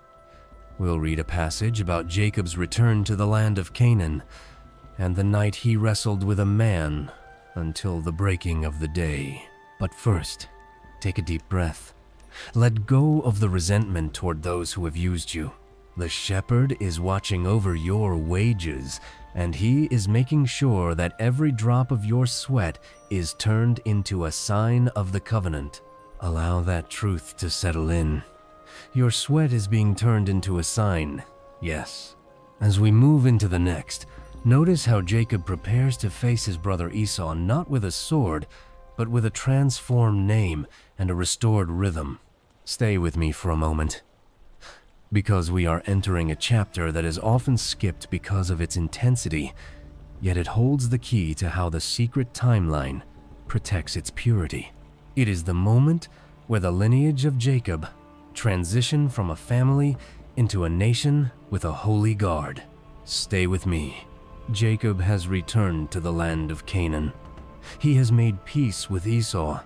we'll read a passage about Jacob's return to the land of Canaan and the night he wrestled with a man until the breaking of the day. But first, take a deep breath. Let go of the resentment toward those who have used you. The shepherd is watching over your wages, and he is making sure that every drop of your sweat is turned into a sign of the covenant. Allow that truth to settle in. Your sweat is being turned into a sign, yes. As we move into the next, notice how Jacob prepares to face his brother Esau not with a sword, but with a transformed name and a restored rhythm. Stay with me for a moment, because we are entering a chapter that is often skipped because of its intensity, yet it holds the key to how the secret timeline protects its purity. It is the moment where the lineage of Jacob transition from a family into a nation with a holy guard. Stay with me. Jacob has returned to the land of Canaan. He has made peace with Esau,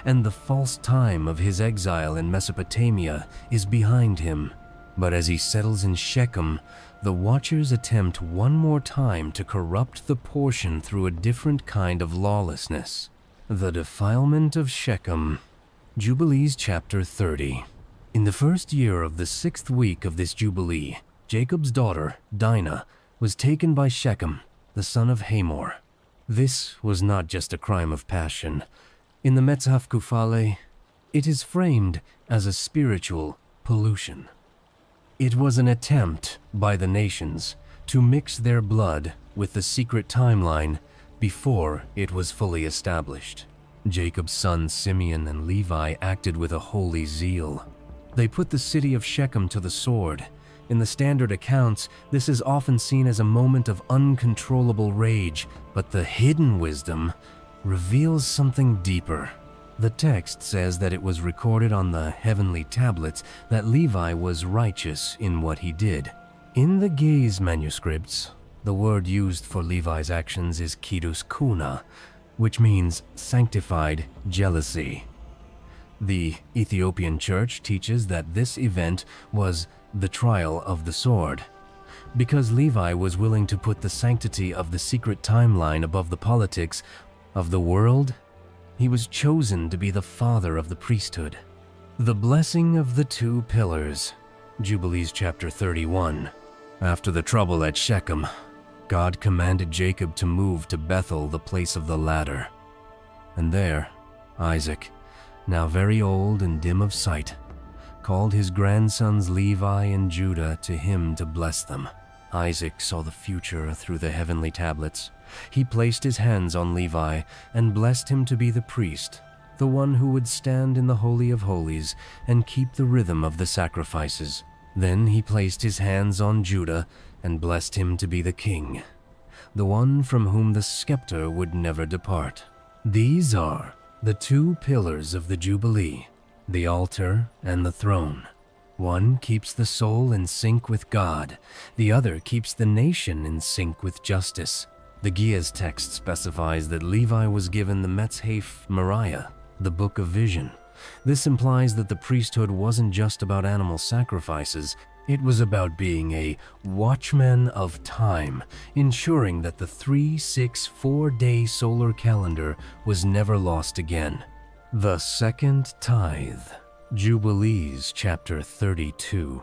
and the false time of his exile in Mesopotamia is behind him. But as he settles in Shechem, the Watchers attempt one more time to corrupt the portion through a different kind of lawlessness. The defilement of Shechem. Jubilees chapter 30. In the first year of the 6th week of this Jubilee, Jacob's daughter, Dinah, was taken by Shechem, the son of Hamor. This was not just a crime of passion. In the Metzhaf Kufale, it is framed as a spiritual pollution. It was an attempt by the nations to mix their blood with the secret timeline before it was fully established. Jacob's sons Simeon and Levi acted with a holy zeal. They put the city of Shechem to the sword. In the standard accounts, this is often seen as a moment of uncontrollable rage, but the hidden wisdom reveals something deeper. The text says that it was recorded on the heavenly tablets that Levi was righteous in what he did. In the Gaze manuscripts, the word used for Levi's actions is kidus kuna, which means sanctified jealousy. The Ethiopian church teaches that this event was the trial of the sword. Because Levi was willing to put the sanctity of the secret timeline above the politics of the world, he was chosen to be the father of the priesthood. The blessing of the two pillars. Jubilees chapter 31. After the trouble at Shechem, God commanded Jacob to move to Bethel, the place of the ladder. And there, Isaac, now very old and dim of sight, called his grandsons Levi and Judah to him to bless them. Isaac saw the future through the heavenly tablets. He placed his hands on Levi and blessed him to be the priest, the one who would stand in the Holy of Holies and keep the rhythm of the sacrifices. Then he placed his hands on Judah and blessed him to be the king, the one from whom the scepter would never depart. These are the two pillars of the Jubilee, the altar and the throne. One keeps the soul in sync with God, the other keeps the nation in sync with justice. The Gia's text specifies that Levi was given the Metzhaf Moriah, the Book of Vision. This implies that the priesthood wasn't just about animal sacrifices, it was about being a watchman of time, ensuring that the 3-6-4-day solar calendar was never lost again. The second tithe. Jubilees chapter 32.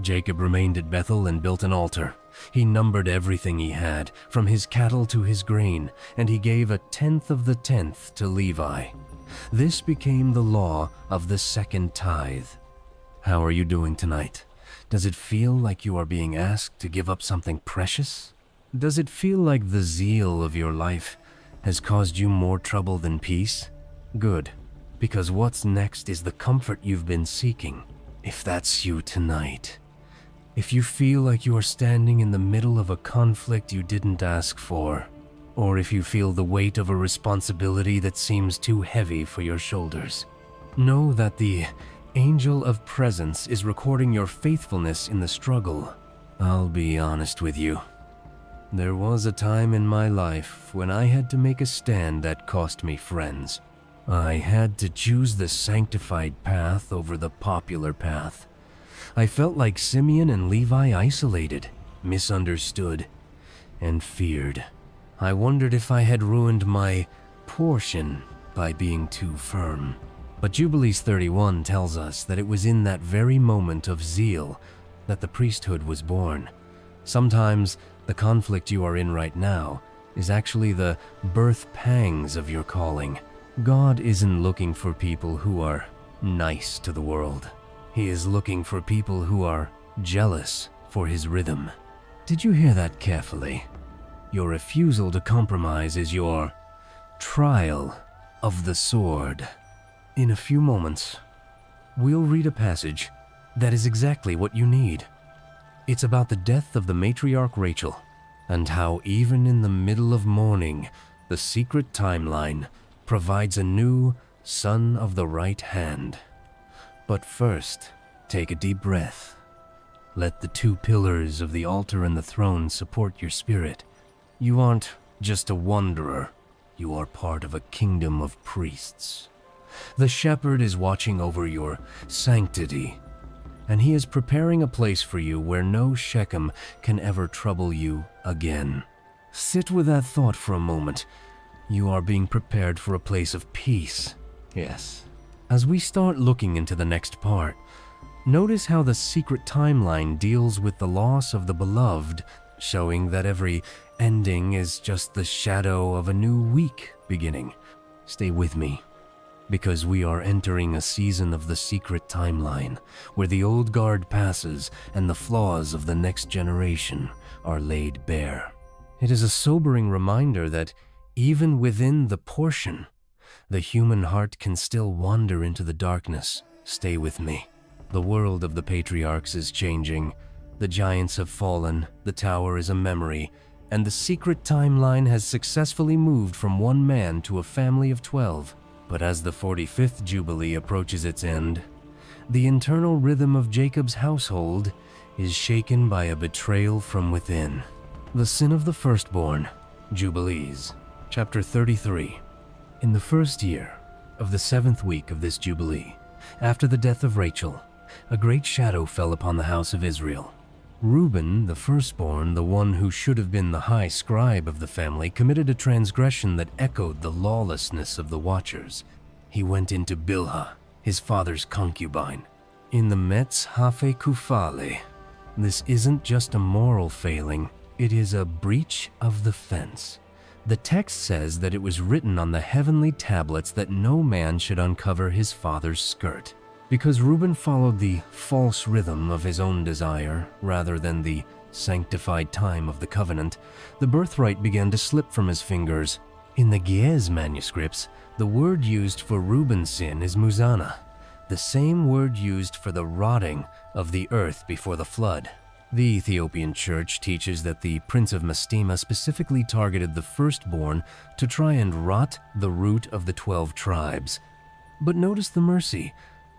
Jacob remained at Bethel and built an altar. He numbered everything he had, from his cattle to his grain, and he gave 1/10 of the 10th to Levi. This became the law of the second tithe. How are you doing tonight? Does it feel like you are being asked to give up something precious? Does it feel like the zeal of your life has caused you more trouble than peace? Good, because what's next is the comfort you've been seeking. If that's you tonight, If you feel like you are standing in the middle of a conflict you didn't ask for, or if you feel the weight of a responsibility that seems too heavy for your shoulders, know that the Angel of Presence is recording your faithfulness in the struggle. I'll be honest with you. There was a time in my life when I had to make a stand that cost me friends. I had to choose the sanctified path over the popular path. I felt like Simeon and Levi, isolated, misunderstood, and feared. I wondered if I had ruined my portion by being too firm. But Jubilees 31 tells us that it was in that very moment of zeal that the priesthood was born. Sometimes the conflict you are in right now is actually the birth pangs of your calling. God isn't looking for people who are nice to the world. He is looking for people who are jealous for his rhythm. Did you hear that carefully? Your refusal to compromise is your trial of the sword. In a few moments, we'll read a passage that is exactly what you need. It's about the death of the matriarch Rachel, and how even in the middle of mourning, the secret timeline provides a new son of the right hand. But first, take a deep breath. Let the two pillars of the altar and the throne support your spirit. You aren't just a wanderer, you are part of a kingdom of priests. The shepherd is watching over your sanctity, and he is preparing a place for you where no Shechem can ever trouble you again. Sit with that thought for a moment. You are being prepared for a place of peace. Yes. As we start looking into the next part, notice how the secret timeline deals with the loss of the beloved, showing that every ending is just the shadow of a new week beginning. Stay with me, because we are entering a season of the secret timeline, where the old guard passes and the flaws of the next generation are laid bare. It is a sobering reminder that even within the portion, the human heart can still wander into the darkness. Stay with me. The world of the patriarchs is changing. The giants have fallen, the tower is a memory, and the secret timeline has successfully moved from one man to a family of 12. But as the 45th Jubilee approaches its end, the internal rhythm of Jacob's household is shaken by a betrayal from within. The sin of the firstborn, Jubilees, chapter 33. In the first year of the 7th week of this Jubilee, after the death of Rachel, a great shadow fell upon the house of Israel. Reuben, the firstborn, the one who should have been the high scribe of the family, committed a transgression that echoed the lawlessness of the watchers. He went into Bilhah, his father's concubine, in the Metz Kufale. This isn't just a moral failing, it is a breach of the fence. The text says that it was written on the heavenly tablets that no man should uncover his father's skirt. Because Reuben followed the false rhythm of his own desire rather than the sanctified time of the covenant, the birthright began to slip from his fingers. In the Ge'ez manuscripts, the word used for Reuben's sin is muzana, the same word used for the rotting of the earth before the flood. The Ethiopian church teaches that the Prince of Mastema specifically targeted the firstborn to try and rot the root of the 12 tribes. But notice the mercy.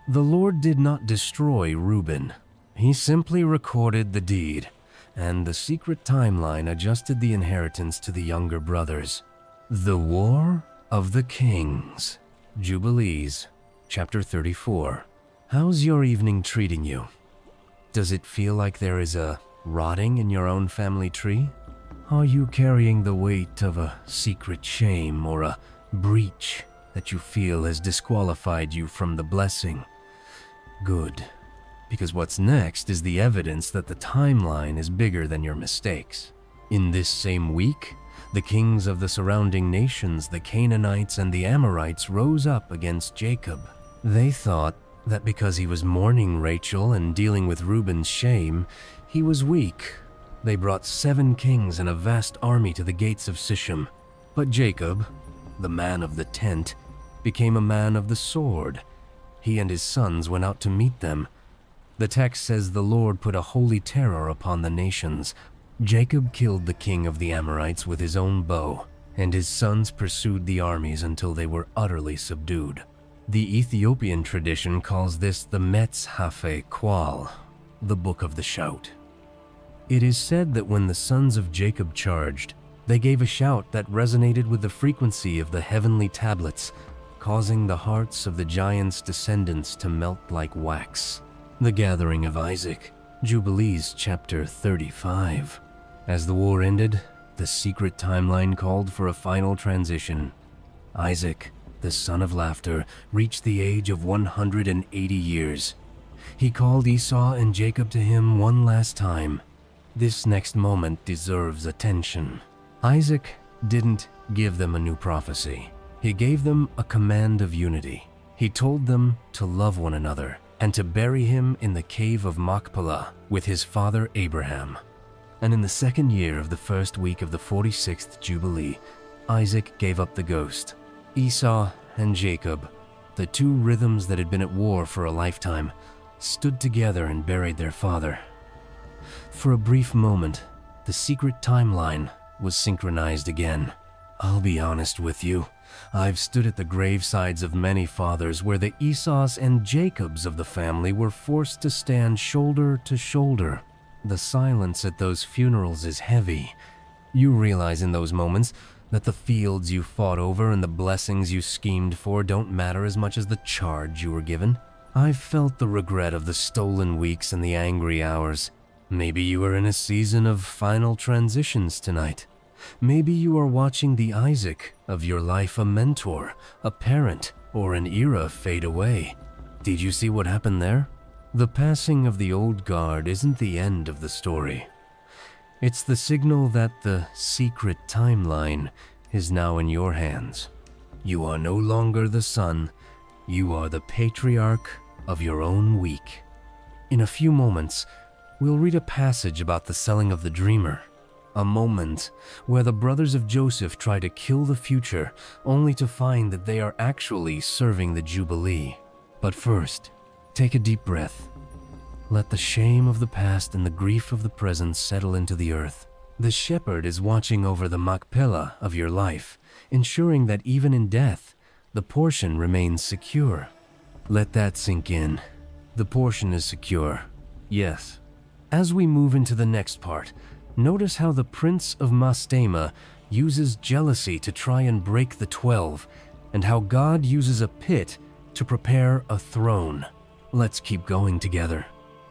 The Lord did not destroy Reuben. He simply recorded the deed, and the secret timeline adjusted the inheritance to the younger brothers. The War of the Kings, Jubilees, chapter 34. How's your evening treating you? Does it feel like there is a rotting in your own family tree? Are you carrying the weight of a secret shame or a breach that you feel has disqualified you from the blessing? Good, because what's next is the evidence that the timeline is bigger than your mistakes. In this same week, the kings of the surrounding nations, the Canaanites and the Amorites, rose up against Jacob. They thought that because he was mourning Rachel and dealing with Reuben's shame, he was weak. They brought 7 kings and a vast army to the gates of Sichem. But Jacob, the man of the tent, became a man of the sword. He and his sons went out to meet them. The text says the Lord put a holy terror upon the nations. Jacob killed the king of the Amorites with his own bow, and his sons pursued the armies until they were utterly subdued. The Ethiopian tradition calls this the mets-shrouded, the Book of the Shout. It is said that when the sons of Jacob charged, they gave a shout that resonated with the frequency of the heavenly tablets, causing the hearts of the giants' descendants to melt like wax. The gathering of Isaac, Jubilees chapter 35. As the war ended, the secret timeline called for a final transition. Isaac, the son of laughter, reached the age of 180 years. He called Esau and Jacob to him one last time. This next moment deserves attention. Isaac didn't give them a new prophecy. He gave them a command of unity. He told them to love one another and to bury him in the cave of Machpelah with his father Abraham. And in the second year of the first week of the 46th Jubilee, Isaac gave up the ghost. Esau and Jacob, the two rhythms that had been at war for a lifetime, stood together and buried their father. For a brief moment, the secret timeline was synchronized again. I'll be honest with you, I've stood at the gravesides of many fathers where the Esau's and Jacobs of the family were forced to stand shoulder to shoulder. The silence at those funerals is heavy. You realize in those moments that the fields you fought over and the blessings you schemed for don't matter as much as the charge you were given. I've felt the regret of the stolen weeks and the angry hours. Maybe you are in a season of final transitions tonight. Maybe you are watching the Isaac of your life, a mentor, a parent, or an era fade away. Did you see what happened there? The passing of the old guard isn't the end of the story. It's the signal that the secret timeline is now in your hands. You are no longer the son, you are the patriarch of your own week. In a few moments, we'll read a passage about the selling of the dreamer, a moment where the brothers of Joseph try to kill the future only to find that they are actually serving the Jubilee. But first, take a deep breath. Let the shame of the past and the grief of the present settle into the earth. The shepherd is watching over the Machpelah of your life, ensuring that even in death, the portion remains secure. Let that sink in. The portion is secure. Yes. As we move into the next part, notice how the Prince of Mastema uses jealousy to try and break the 12, and how God uses a pit to prepare a throne. Let's keep going together,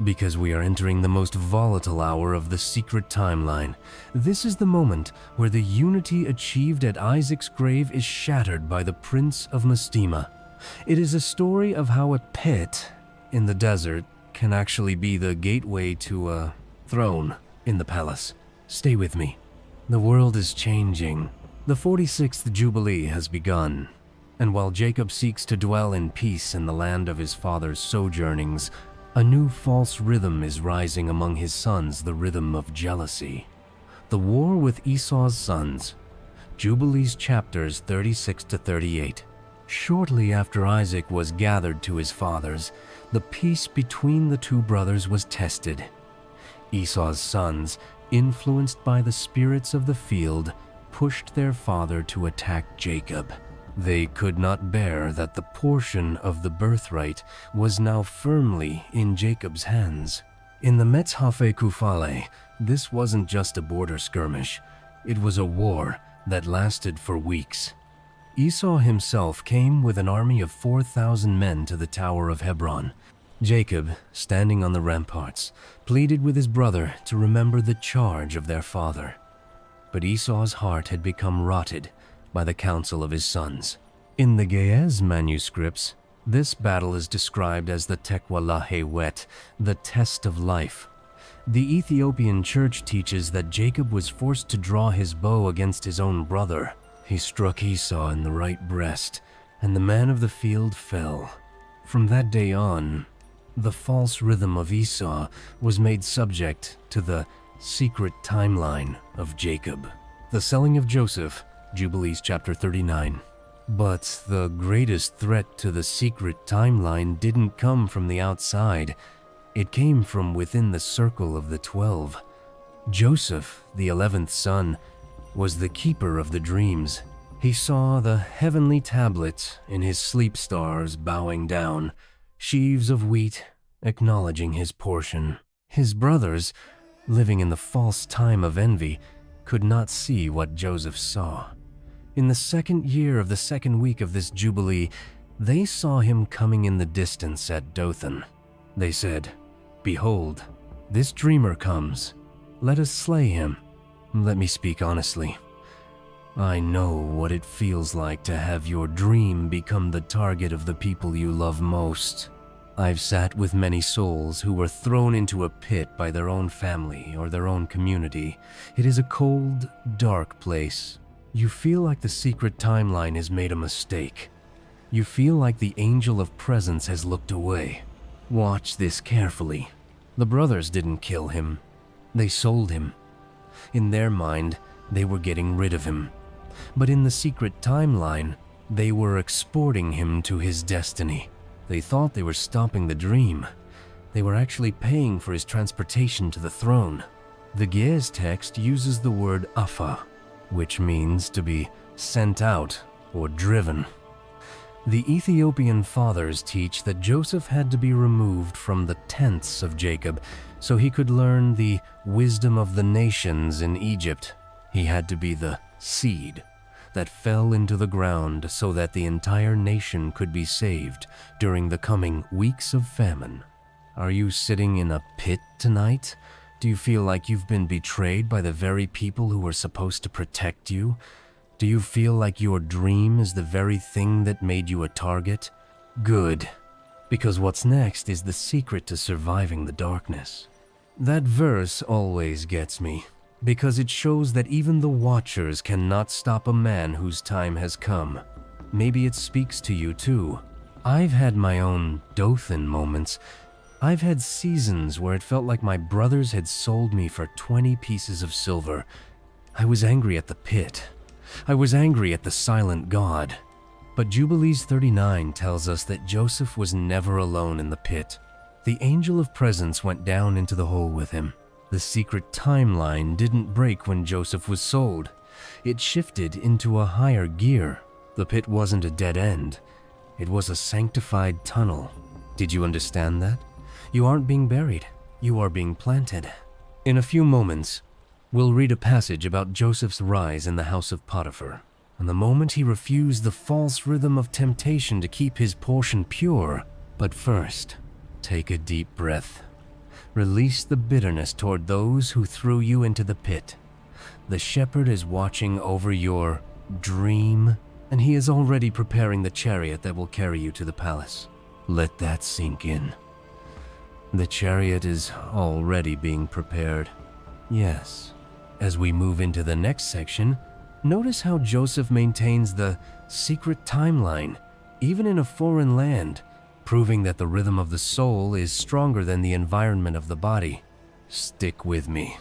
because we are entering the most volatile hour of the secret timeline. This is the moment where the unity achieved at Isaac's grave is shattered by the Prince of Mastema. It is a story of how a pit in the desert can actually be the gateway to a throne in the palace. Stay with me. The world is changing. The 46th Jubilee has begun, and while Jacob seeks to dwell in peace in the land of his father's sojournings, a new false rhythm is rising among his sons, the rhythm of jealousy. The war with Esau's sons. Jubilees chapters 36 to 38. Shortly after Isaac was gathered to his fathers, the peace between the two brothers was tested. Esau's sons, influenced by the spirits of the field, pushed their father to attack Jacob. They could not bear that the portion of the birthright was now firmly in Jacob's hands. In the mets-shrouded Kufale, this wasn't just a border skirmish. It was a war that lasted for weeks. Esau himself came with an army of 4,000 men to the Tower of Hebron. Jacob, standing on the ramparts, pleaded with his brother to remember the charge of their father. But Esau's heart had become rotted by the counsel of his sons. In the Ge'ez manuscripts, this battle is described as the tekwalahewet, the test of life. The Ethiopian church teaches that Jacob was forced to draw his bow against his own brother. He struck Esau in the right breast, and the man of the field fell. From that day on, the false rhythm of Esau was made subject to the secret timeline of Jacob. The selling of Joseph, Jubilees chapter 39. But the greatest threat to the secret timeline didn't come from the outside. It came from within the circle of the 12. Joseph, the 11th son, was the keeper of the dreams. He saw the heavenly tablet in his sleep stars bowing down, sheaves of wheat acknowledging his portion. His brothers, living in the false time of envy, could not see what Joseph saw. In the 2nd year of the 2nd week of this jubilee, they saw him coming in the distance at Dothan. They said, "Behold, this dreamer comes. Let us slay him." Let me speak honestly. I know what it feels like to have your dream become the target of the people you love most. I've sat with many souls who were thrown into a pit by their own family or their own community. It is a cold, dark place. You feel like the secret timeline has made a mistake. You feel like the angel of presence has looked away. Watch this carefully. The brothers didn't kill him. They sold him. In their mind, they were getting rid of him. But in the secret timeline, they were exporting him to his destiny. They thought they were stopping the dream. They were actually paying for his transportation to the throne. The Ge'ez text uses the word afa, which means to be sent out or driven. The Ethiopian fathers teach that Joseph had to be removed from the tents of Jacob so he could learn the wisdom of the nations in Egypt. He had to be the seed that fell into the ground so that the entire nation could be saved during the coming weeks of famine. Are you sitting in a pit tonight? Do you feel like you've been betrayed by the very people who were supposed to protect you? Do you feel like your dream is the very thing that made you a target? Good, because what's next is the secret to surviving the darkness. That verse always gets me, because it shows that even the Watchers cannot stop a man whose time has come. Maybe it speaks to you too. I've had my own Dothan moments. I've had seasons where it felt like my brothers had sold me for 20 pieces of silver. I was angry at the pit. I was angry at the silent God. But Jubilees 39 tells us that Joseph was never alone in the pit. The angel of presence went down into the hole with him. The secret timeline didn't break when Joseph was sold. It shifted into a higher gear. The pit wasn't a dead end. It was a sanctified tunnel. Did you understand that? You aren't being buried. You are being planted. In a few moments, we'll read a passage about Joseph's rise in the house of Potiphar, and the moment he refused the false rhythm of temptation to keep his portion pure. But first, take a deep breath. Release the bitterness toward those who threw you into the pit. The shepherd is watching over your dream, and he is already preparing the chariot that will carry you to the palace. Let that sink in. The chariot is already being prepared. Yes. As we move into the next section, notice how Joseph maintains the secret timeline, even in a foreign land, proving that the rhythm of the soul is stronger than the environment of the body. Stick with me,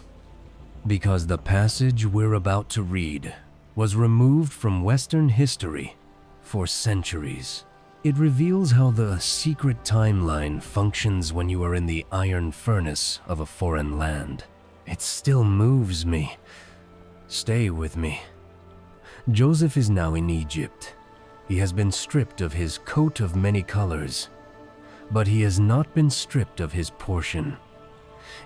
because the passage we're about to read was removed from Western history for centuries. It reveals how the secret timeline functions when you are in the iron furnace of a foreign land. It still moves me. Stay with me. Joseph is now in Egypt. He has been stripped of his coat of many colors, but he has not been stripped of his portion.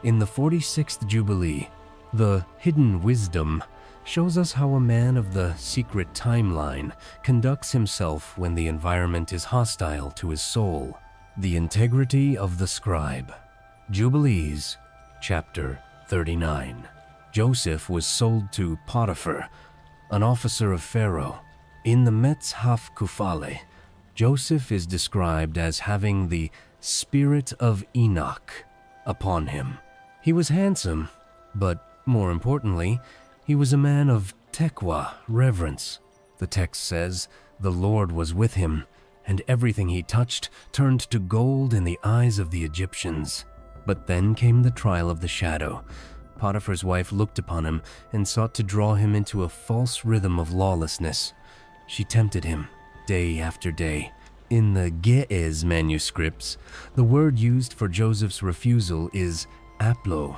In the 46th Jubilee, the hidden wisdom shows us how a man of the secret timeline conducts himself when the environment is hostile to his soul. The integrity of the scribe. Jubilees, chapter 39. Joseph was sold to Potiphar, an officer of Pharaoh. In the Metzhaf Kufale, Joseph is described as having the spirit of Enoch upon him. He was handsome, but more importantly, he was a man of teqwa, reverence. The text says, "The Lord was with him, and everything he touched turned to gold in the eyes of the Egyptians." But then came the trial of the shadow. Potiphar's wife looked upon him and sought to draw him into a false rhythm of lawlessness. She tempted him day after day, In the Ge'ez manuscripts, the word used for Joseph's refusal is aplo,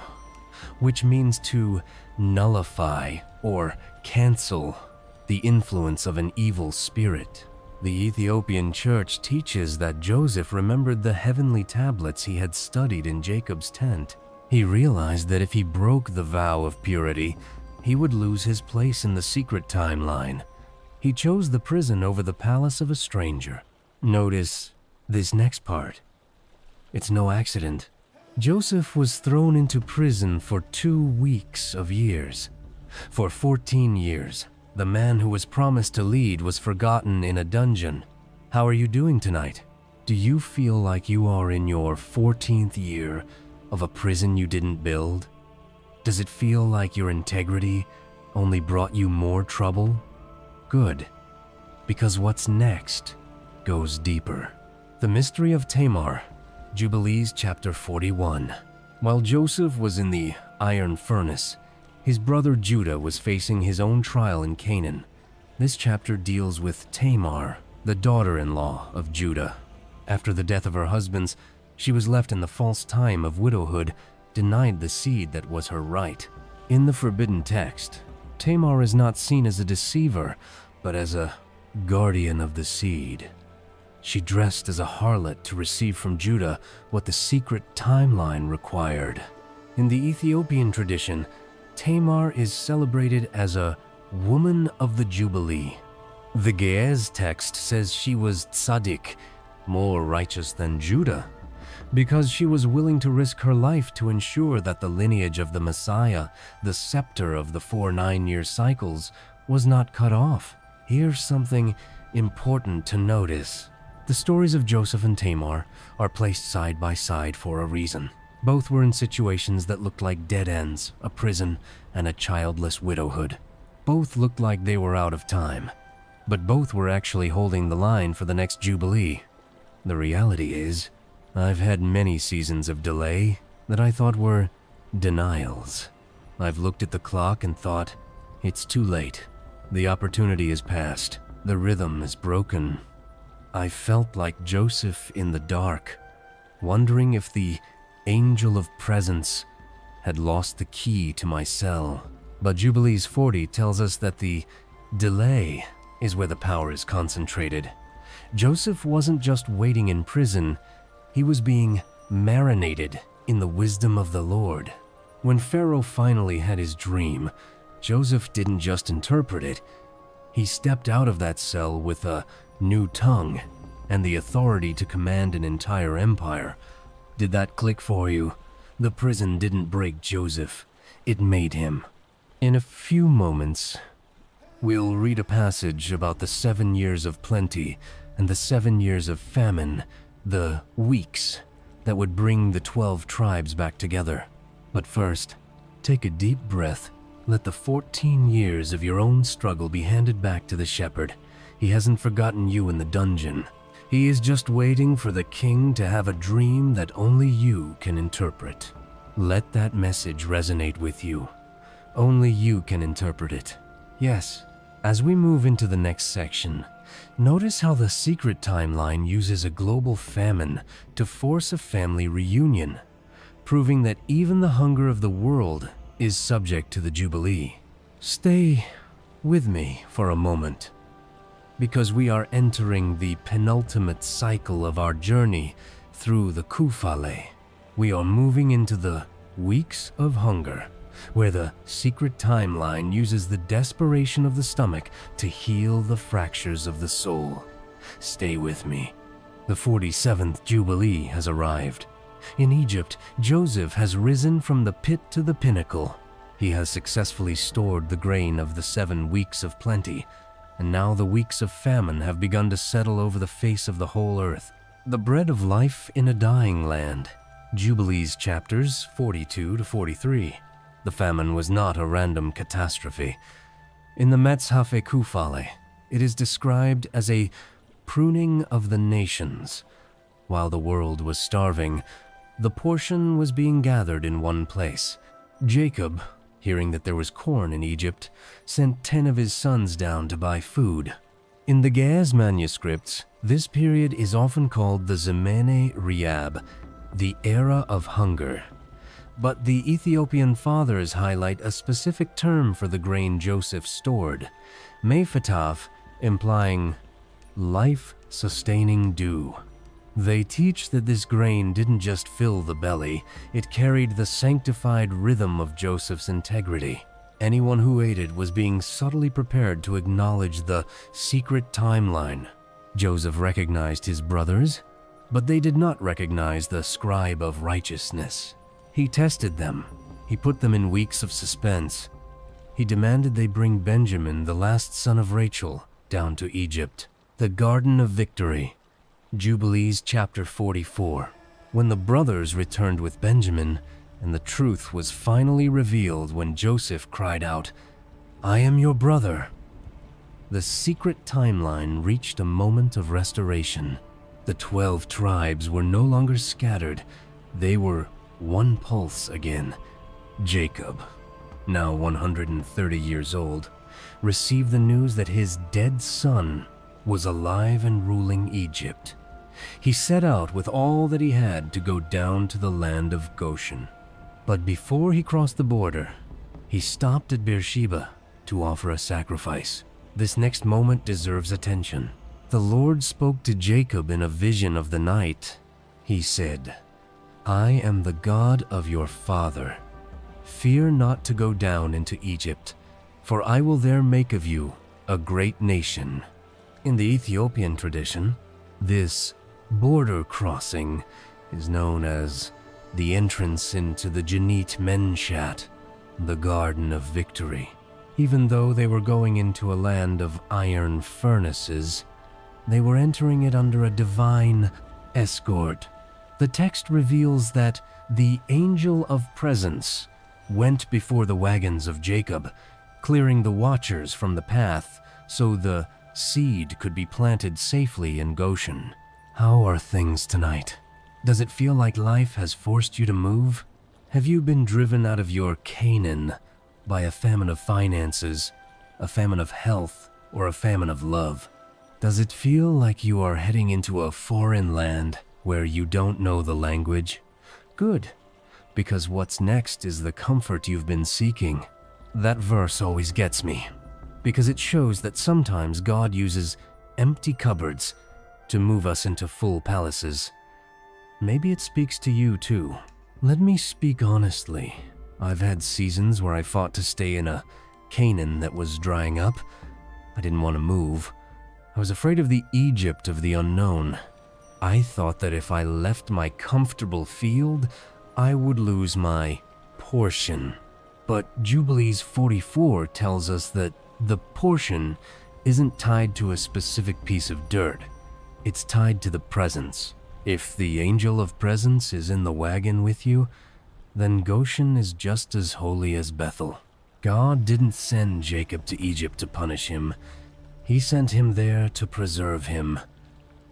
which means to nullify or cancel the influence of an evil spirit. The Ethiopian church teaches that Joseph remembered the heavenly tablets he had studied in Jacob's tent. He realized that if he broke the vow of purity, he would lose his place in the secret timeline. He chose the prison over the palace of a stranger. Notice this next part. It's no accident. Joseph was thrown into prison for 2 weeks of years. For 14 years, the man who was promised to lead was forgotten in a dungeon. How are you doing tonight? Do you feel like you are in your 14th year of a prison you didn't build? Does it feel like your integrity only brought you more trouble? Good, because what's next goes deeper. The mystery of Tamar, Jubilees chapter 41. While Joseph was in the iron furnace, his brother Judah was facing his own trial in Canaan. This chapter deals with Tamar, the daughter-in-law of Judah. After the death of her husbands, she was left in the false time of widowhood, denied the seed that was her right. In the forbidden text, Tamar is not seen as a deceiver, but as a guardian of the seed. She dressed as a harlot to receive from Judah what the secret timeline required. In the Ethiopian tradition, Tamar is celebrated as a woman of the Jubilee. The Ge'ez text says she was tzaddik, more righteous than Judah, because she was willing to risk her life to ensure that the lineage of the Messiah, the scepter of the 4 9-year cycles, was not cut off. Here's something important to notice. The stories of Joseph and Tamar are placed side by side for a reason. Both were in situations that looked like dead ends, a prison, and a childless widowhood. Both looked like they were out of time, but both were actually holding the line for the next Jubilee. The reality is, I've had many seasons of delay that I thought were denials. I've looked at the clock and thought, it's too late. The opportunity is past. The rhythm is broken. I felt like Joseph in the dark, wondering if the angel of presence had lost the key to my cell. But Jubilees 40 tells us that the delay is where the power is concentrated. Joseph wasn't just waiting in prison, he was being marinated in the wisdom of the Lord. When Pharaoh finally had his dream, Joseph didn't just interpret it. He stepped out of that cell with a new tongue and the authority to command an entire empire. Did that click for you? The prison didn't break Joseph, it made him. In a few moments, we'll read a passage about the 7 years of plenty and the 7 years of famine, the weeks that would bring the 12 tribes back together. But first, take a deep breath. Let the 14 years of your own struggle be handed back to the shepherd. He hasn't forgotten you in the dungeon. He is just waiting for the king to have a dream that only you can interpret. Let that message resonate with you. Only you can interpret it. Yes, as we move into the next section, notice how the secret timeline uses a global famine to force a family reunion, proving that even the hunger of the world is subject to the Jubilee. Stay with me for a moment, because we are entering the penultimate cycle of our journey through the Kufale. We are moving into the weeks of hunger, where the secret timeline uses the desperation of the stomach to heal the fractures of the soul. Stay with me. The 47th Jubilee has arrived. In Egypt, Joseph has risen from the pit to the pinnacle. He has successfully stored the grain of the 7 weeks of plenty, and now the weeks of famine have begun to settle over the face of the whole earth. The bread of life in a dying land. Jubilees chapters 42 to 43. The famine was not a random catastrophe. In the Metzhafe Kufale, it is described as a pruning of the nations. While the world was starving, the portion was being gathered in one place. Jacob, hearing that there was corn in Egypt, sent 10 of his sons down to buy food. In the Ge'ez manuscripts, this period is often called the Zemene Riab, the era of hunger. But the Ethiopian fathers highlight a specific term for the grain Joseph stored, Mephataf, implying life-sustaining dew. They teach that this grain didn't just fill the belly, it carried the sanctified rhythm of Joseph's integrity. Anyone who ate it was being subtly prepared to acknowledge the secret timeline. Joseph recognized his brothers, but they did not recognize the scribe of righteousness. He tested them. He put them in weeks of suspense. He demanded they bring Benjamin, the last son of Rachel, down to Egypt, the Garden of Victory. Jubilees chapter 44. When the brothers returned with Benjamin, and the truth was finally revealed when Joseph cried out, "I am your brother." The secret timeline reached a moment of restoration. The 12 tribes were no longer scattered. They were one pulse again. Jacob, now 130 years old, received the news that his dead son was alive and ruling Egypt. He set out with all that he had to go down to the land of Goshen. But before he crossed the border, he stopped at Beersheba to offer a sacrifice. This next moment deserves attention. The Lord spoke to Jacob in a vision of the night. He said, "I am the God of your father. Fear not to go down into Egypt, for I will there make of you a great nation." In the Ethiopian tradition, this border crossing is known as the entrance into the Janit Menshat, the Garden of Victory. Even though they were going into a land of iron furnaces, they were entering it under a divine escort. The text reveals that the angel of presence went before the wagons of Jacob, clearing the watchers from the path so the seed could be planted safely in Goshen. How are things tonight? Does it feel like life has forced you to move? Have you been driven out of your Canaan by a famine of finances, a famine of health, or a famine of love? Does it feel like you are heading into a foreign land where you don't know the language? Good, because what's next is the comfort you've been seeking. That verse always gets me, because it shows that sometimes God uses empty cupboards to move us into full palaces. Maybe it speaks to you too. Let me speak honestly. I've had seasons where I fought to stay in a Canaan that was drying up. I didn't want to move. I was afraid of the Egypt of the unknown. I thought that if I left my comfortable field, I would lose my portion. But Jubilees 44 tells us that the portion isn't tied to a specific piece of dirt. It's tied to the presence. If the angel of presence is in the wagon with you, then Goshen is just as holy as Bethel. God didn't send Jacob to Egypt to punish him. He sent him there to preserve him.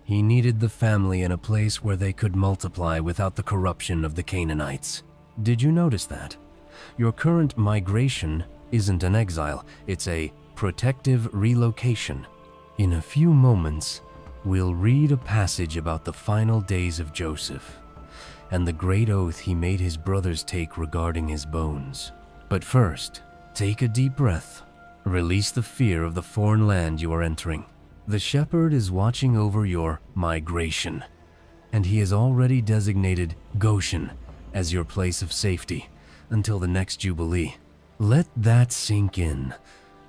He needed the family in a place where they could multiply without the corruption of the Canaanites. Did you notice that? Your current migration isn't an exile, it's a protective relocation. In a few moments, we'll read a passage about the final days of Joseph and the great oath he made his brothers take regarding his bones. But first, take a deep breath. Release the fear of the foreign land you are entering. The shepherd is watching over your migration, and he has already designated Goshen as your place of safety until the next Jubilee. Let that sink in.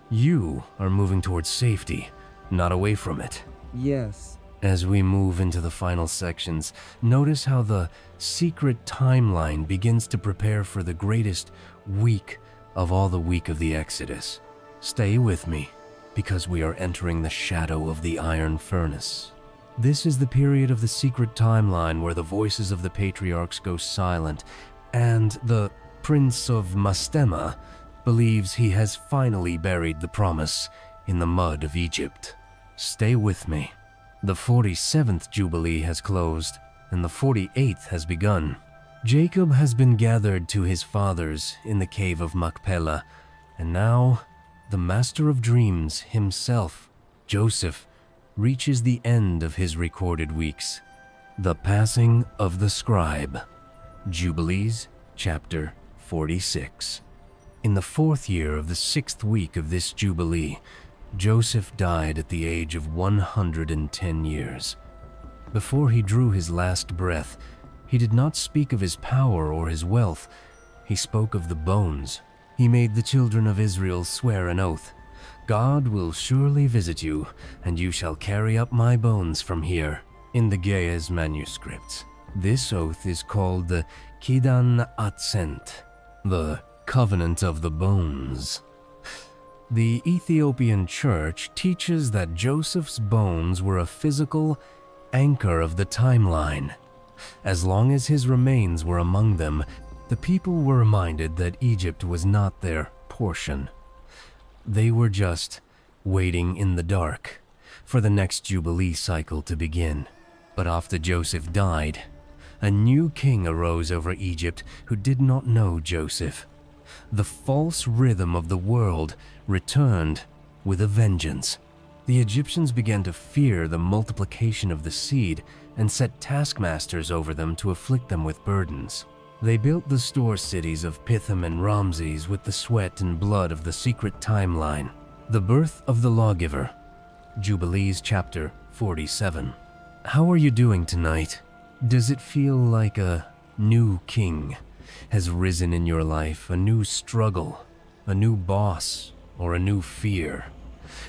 You are moving towards safety, not away from it. Yes. As we move into the final sections, notice how the secret timeline begins to prepare for the greatest week of all the week of the Exodus. Stay with me, because we are entering the shadow of the iron furnace. This is the period of the secret timeline where the voices of the patriarchs go silent, and the Prince of Mastema believes he has finally buried the promise in the mud of Egypt. Stay with me. The 47th Jubilee has closed, and the 48th has begun. Jacob has been gathered to his fathers in the cave of Machpelah, and now the master of dreams himself, Joseph, reaches the end of his recorded weeks, the passing of the scribe. Jubilees, chapter 46. In the 4th year of the 6th week of this Jubilee, Joseph died at the age of 110 years. Before he drew his last breath, he did not speak of his power or his wealth. He spoke of the bones. He made the children of Israel swear an oath. God will surely visit you, and you shall carry up my bones from here. In the Ge'ez manuscripts, this oath is called the Kidan Atzent, the Covenant of the Bones. The Ethiopian Church teaches that Joseph's bones were a physical anchor of the timeline. As long as his remains were among them, the people were reminded that Egypt was not their portion. They were just waiting in the dark for the next Jubilee cycle to begin. But after Joseph died, a new king arose over Egypt who did not know Joseph. The false rhythm of the world returned with a vengeance. The Egyptians began to fear the multiplication of the seed and set taskmasters over them to afflict them with burdens. They built the store cities of Pithom and Ramses with the sweat and blood of the secret timeline. The birth of the lawgiver. Jubilees chapter 47. How are you doing tonight? Does it feel like a new king has risen in your life, a new struggle, a new boss, or a new fear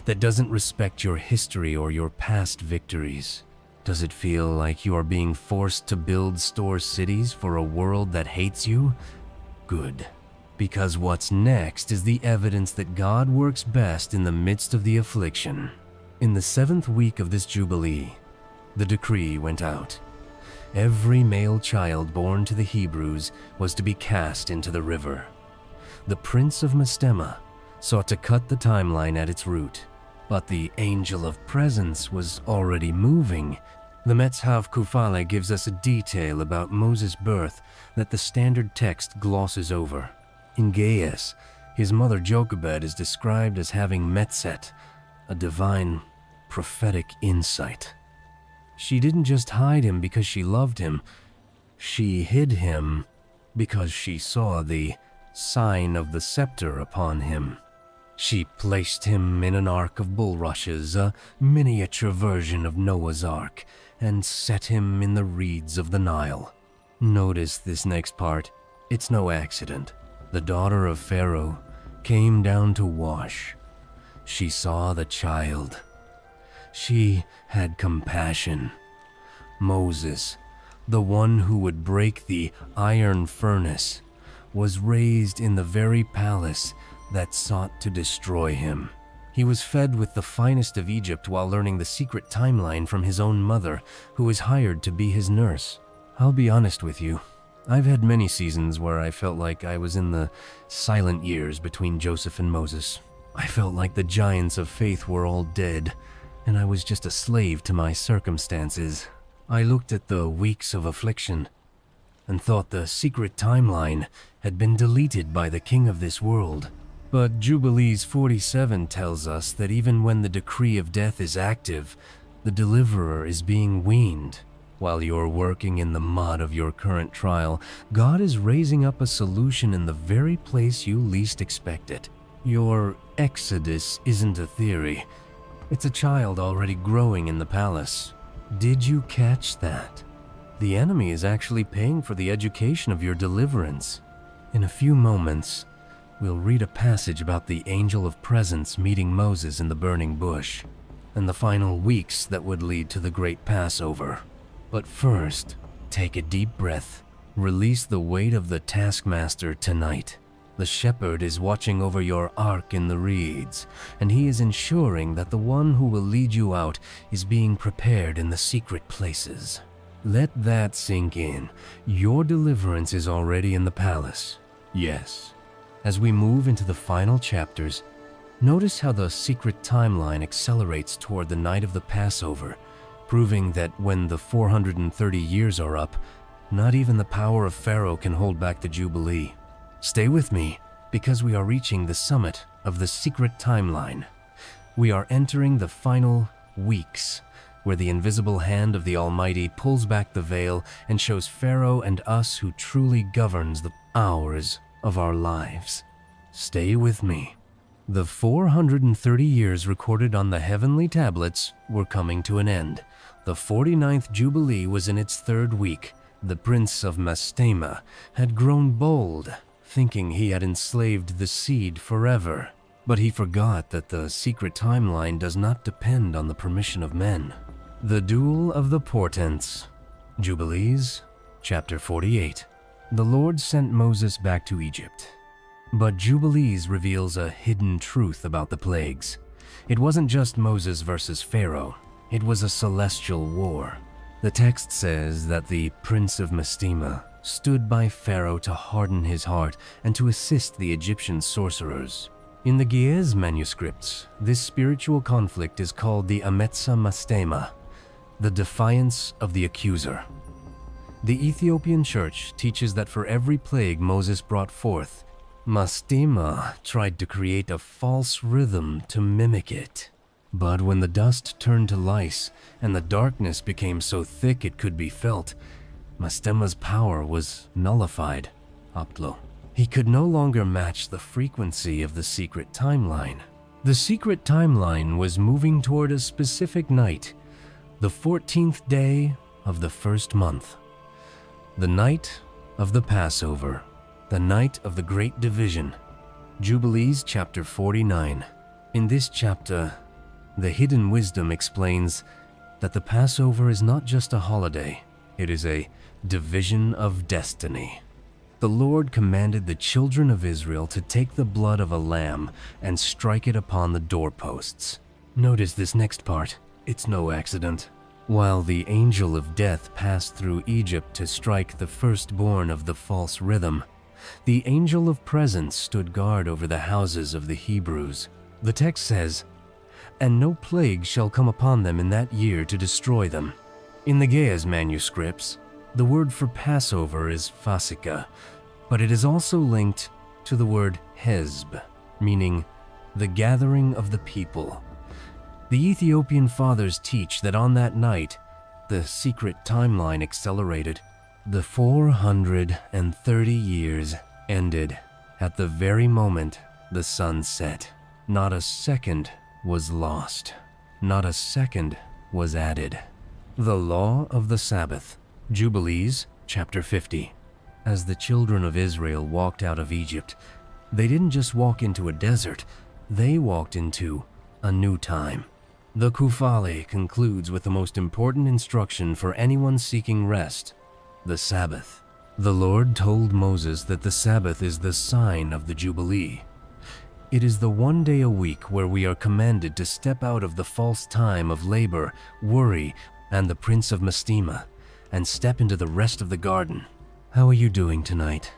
that doesn't respect your history or your past victories? Does it feel like you are being forced to build store cities for a world that hates you? Good, because what's next is the evidence that God works best in the midst of the affliction. In the 7th week of this Jubilee, the decree went out. Every male child born to the Hebrews was to be cast into the river. The Prince of Mastema sought to cut the timeline at its root, but the angel of presence was already moving. The Metzhav Kufale gives us a detail about Moses' birth that the standard text glosses over. In Ge'ez, his mother Jochebed is described as having Metzet, a divine prophetic insight. She didn't just hide him because she loved him. She hid him because she saw the sign of the scepter upon him. She placed him in an ark of bulrushes, a miniature version of Noah's Ark, and set him in the reeds of the Nile. Notice this next part. It's no accident. The daughter of Pharaoh came down to wash. She saw the child. She had compassion. Moses, the one who would break the iron furnace, was raised in the very palace that sought to destroy him. He was fed with the finest of Egypt while learning the secret timeline from his own mother, who was hired to be his nurse. I'll be honest with you. I've had many seasons where I felt like I was in the silent years between Joseph and Moses. I felt like the giants of faith were all dead, and I was just a slave to my circumstances. I looked at the weeks of affliction and thought the secret timeline had been deleted by the king of this world. But Jubilees 47 tells us that even when the decree of death is active, the deliverer is being weaned. While you're working in the mud of your current trial, God is raising up a solution in the very place you least expect it. Your exodus isn't a theory. It's a child already growing in the palace. Did you catch that? The enemy is actually paying for the education of your deliverance. In a few moments, we'll read a passage about the angel of presence meeting Moses in the burning bush, and the final weeks that would lead to the great Passover. But first, take a deep breath. Release the weight of the taskmaster tonight. The shepherd is watching over your ark in the reeds, and he is ensuring that the one who will lead you out is being prepared in the secret places. Let that sink in. Your deliverance is already in the palace. Yes. As we move into the final chapters, notice how the secret timeline accelerates toward the night of the Passover, proving that when the 430 years are up, not even the power of Pharaoh can hold back the Jubilee. Stay with me, because we are reaching the summit of the secret timeline. We are entering the final weeks, where the invisible hand of the Almighty pulls back the veil and shows Pharaoh and us who truly governs the hours of our lives. Stay with me. The 430 years recorded on the heavenly tablets were coming to an end. The 49th Jubilee was in its third week. The Prince of Mastema had grown bold, thinking he had enslaved the seed forever. But he forgot that the secret timeline does not depend on the permission of men. The Duel of the Portents. Jubilees, chapter 48. The Lord sent Moses back to Egypt. But Jubilees reveals a hidden truth about the plagues. It wasn't just Moses versus Pharaoh. It was a celestial war. The text says that the Prince of Mastema stood by Pharaoh to harden his heart and to assist the Egyptian sorcerers. In the Ge'ez manuscripts, this spiritual conflict is called the Mastema, the defiance of the accuser. The Ethiopian church teaches that for every plague Moses brought forth, Mastema tried to create a false rhythm to mimic it. But when the dust turned to lice and the darkness became so thick it could be felt, Mastema's power was nullified. Oplo. He could no longer match the frequency of the secret timeline. The secret timeline was moving toward a specific night, the 14th day of the first month. The night of the Passover, the night of the Great Division. Jubilees chapter 49. In this chapter, the hidden wisdom explains that the Passover is not just a holiday, it is a division of destiny. The Lord commanded the children of Israel to take the blood of a lamb and strike it upon the doorposts. Notice this next part. It's no accident. While the angel of death passed through Egypt to strike the firstborn of the false rhythm, the angel of presence stood guard over the houses of the Hebrews. The text says, "And no plague shall come upon them in that year to destroy them." In the Ge'ez manuscripts, the word for Passover is Fasika, but it is also linked to the word Hezb, meaning the gathering of the people. The Ethiopian fathers teach that on that night, the secret timeline accelerated. The 430 years ended at the very moment the sun set. Not a second was lost. Not a second was added. The Law of the Sabbath. Jubilees, chapter 50. As the children of Israel walked out of Egypt, they didn't just walk into a desert, they walked into a new time. The Kufale concludes with the most important instruction for anyone seeking rest, the Sabbath. The Lord told Moses that the Sabbath is the sign of the Jubilee. It is the one day a week where we are commanded to step out of the false time of labor, worry, and the Prince of Mastema, and step into the rest of the garden. How are you doing tonight?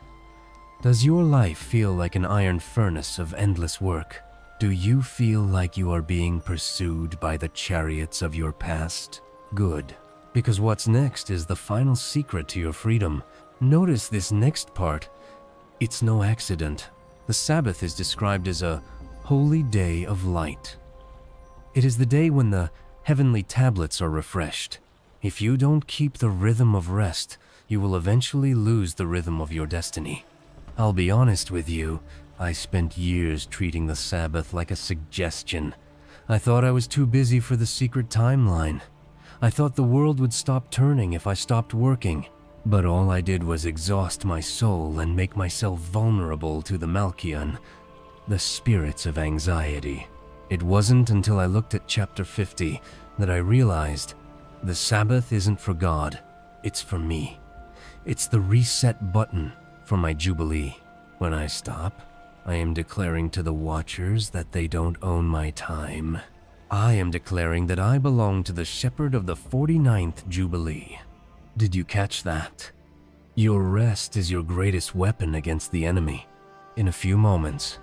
Does your life feel like an iron furnace of endless work? Do you feel like you are being pursued by the chariots of your past? Good, because what's next is the final secret to your freedom. Notice this next part. It's no accident. The Sabbath is described as a holy day of light. It is the day when the heavenly tablets are refreshed. If you don't keep the rhythm of rest, you will eventually lose the rhythm of your destiny. I'll be honest with you, I spent years treating the Sabbath like a suggestion. I thought I was too busy for the secret timeline. I thought the world would stop turning if I stopped working. But all I did was exhaust my soul and make myself vulnerable to the Malkian, the spirits of anxiety. It wasn't until I looked at chapter 50 that I realized the Sabbath isn't for God, it's for me. It's the reset button for my Jubilee. When I stop, I am declaring to the watchers that they don't own my time. I am declaring that I belong to the shepherd of the 49th Jubilee. Did you catch that? Your rest is your greatest weapon against the enemy. In a few moments,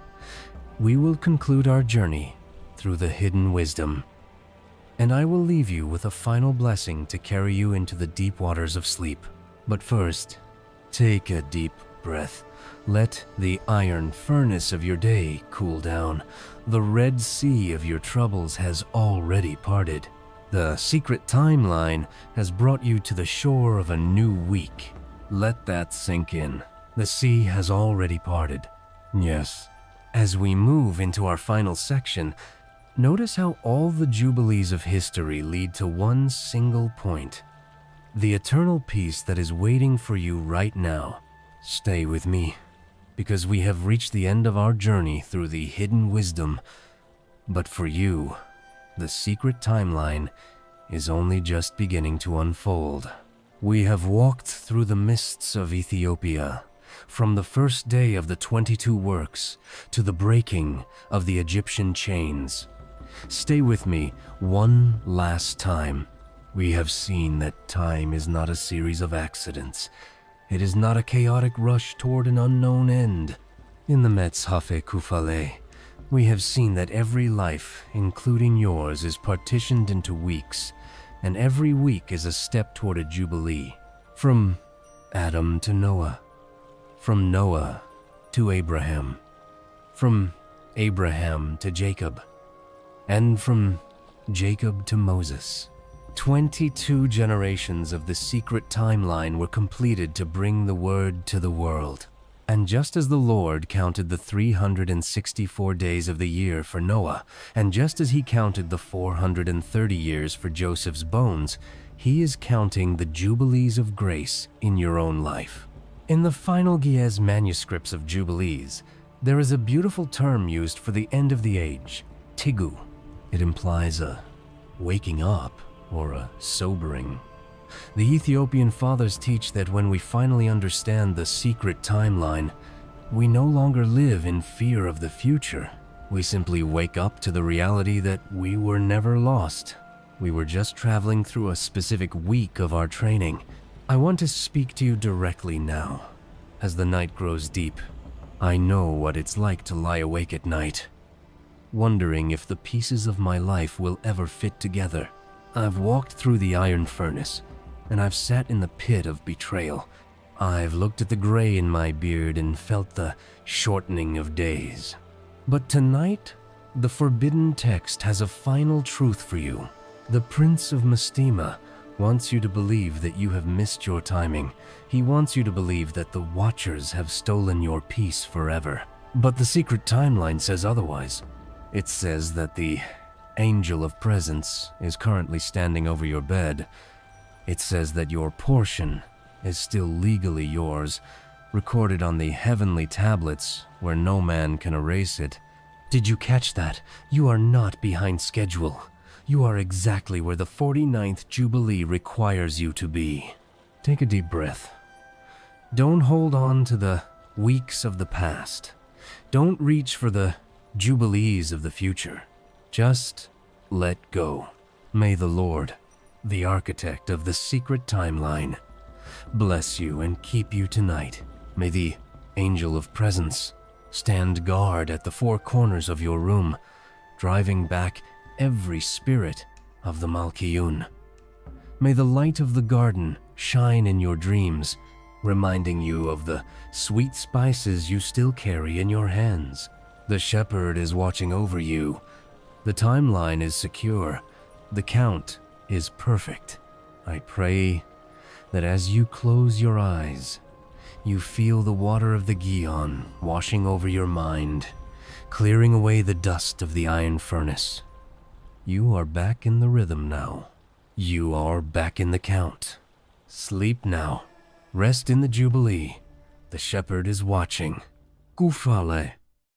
we will conclude our journey through the hidden wisdom, and I will leave you with a final blessing to carry you into the deep waters of sleep. But first, take a deep breath. Let the iron furnace of your day cool down. The Red Sea of your troubles has already parted. The secret timeline has brought you to the shore of a new week. Let that sink in. The sea has already parted. Yes. As we move into our final section, notice how all the jubilees of history lead to one single point. The eternal peace that is waiting for you right now. Stay with me, because we have reached the end of our journey through the hidden wisdom. But for you, the secret timeline is only just beginning to unfold. We have walked through the mists of Ethiopia, from the first day of the 22 works to the breaking of the Egyptian chains. Stay with me one last time. We have seen that time is not a series of accidents. It is not a chaotic rush toward an unknown end. In the Metshafe Kufale, we have seen that every life, including yours, is partitioned into weeks, and every week is a step toward a jubilee. From Adam to Noah, from Noah to Abraham, from Abraham to Jacob, and from Jacob to Moses. 22 generations of the secret timeline were completed to bring the word to the world. And just as the Lord counted the 364 days of the year for Noah, and just as he counted the 430 years for Joseph's bones, he is counting the jubilees of grace in your own life. In the final Giez manuscripts of Jubilees, there is a beautiful term used for the end of the age, tigu. It implies a waking up or a sobering. The Ethiopian fathers teach that when we finally understand the secret timeline, we no longer live in fear of the future. We simply wake up to the reality that we were never lost. We were just traveling through a specific week of our training. I want to speak to you directly now. As the night grows deep, I know what it's like to lie awake at night, wondering if the pieces of my life will ever fit together. I've walked through the iron furnace, and I've sat in the pit of betrayal. I've looked at the gray in my beard and felt the shortening of days. But tonight, the forbidden text has a final truth for you. The Prince of Mastema wants you to believe that you have missed your timing. He wants you to believe that the Watchers have stolen your peace forever. But the secret timeline says otherwise. It says that the Angel of Presence is currently standing over your bed. It says that your portion is still legally yours, recorded on the heavenly tablets where no man can erase it. Did you catch that? You are not behind schedule. You are exactly where the 49th Jubilee requires you to be. Take a deep breath. Don't hold on to the weeks of the past. Don't reach for the Jubilees of the future. Just let go. May the Lord, the architect of the secret timeline, bless you and keep you tonight. May the Angel of Presence stand guard at the four corners of your room, driving back every spirit of the Malkiyun. May the light of the garden shine in your dreams, reminding you of the sweet spices you still carry in your hands. The shepherd is watching over you. The timeline is secure. The count is perfect. I pray that as you close your eyes, you feel the water of the Gion washing over your mind, clearing away the dust of the iron furnace. You are back in the rhythm now. You are back in the count. Sleep now. Rest in the Jubilee. The shepherd is watching. Kufale.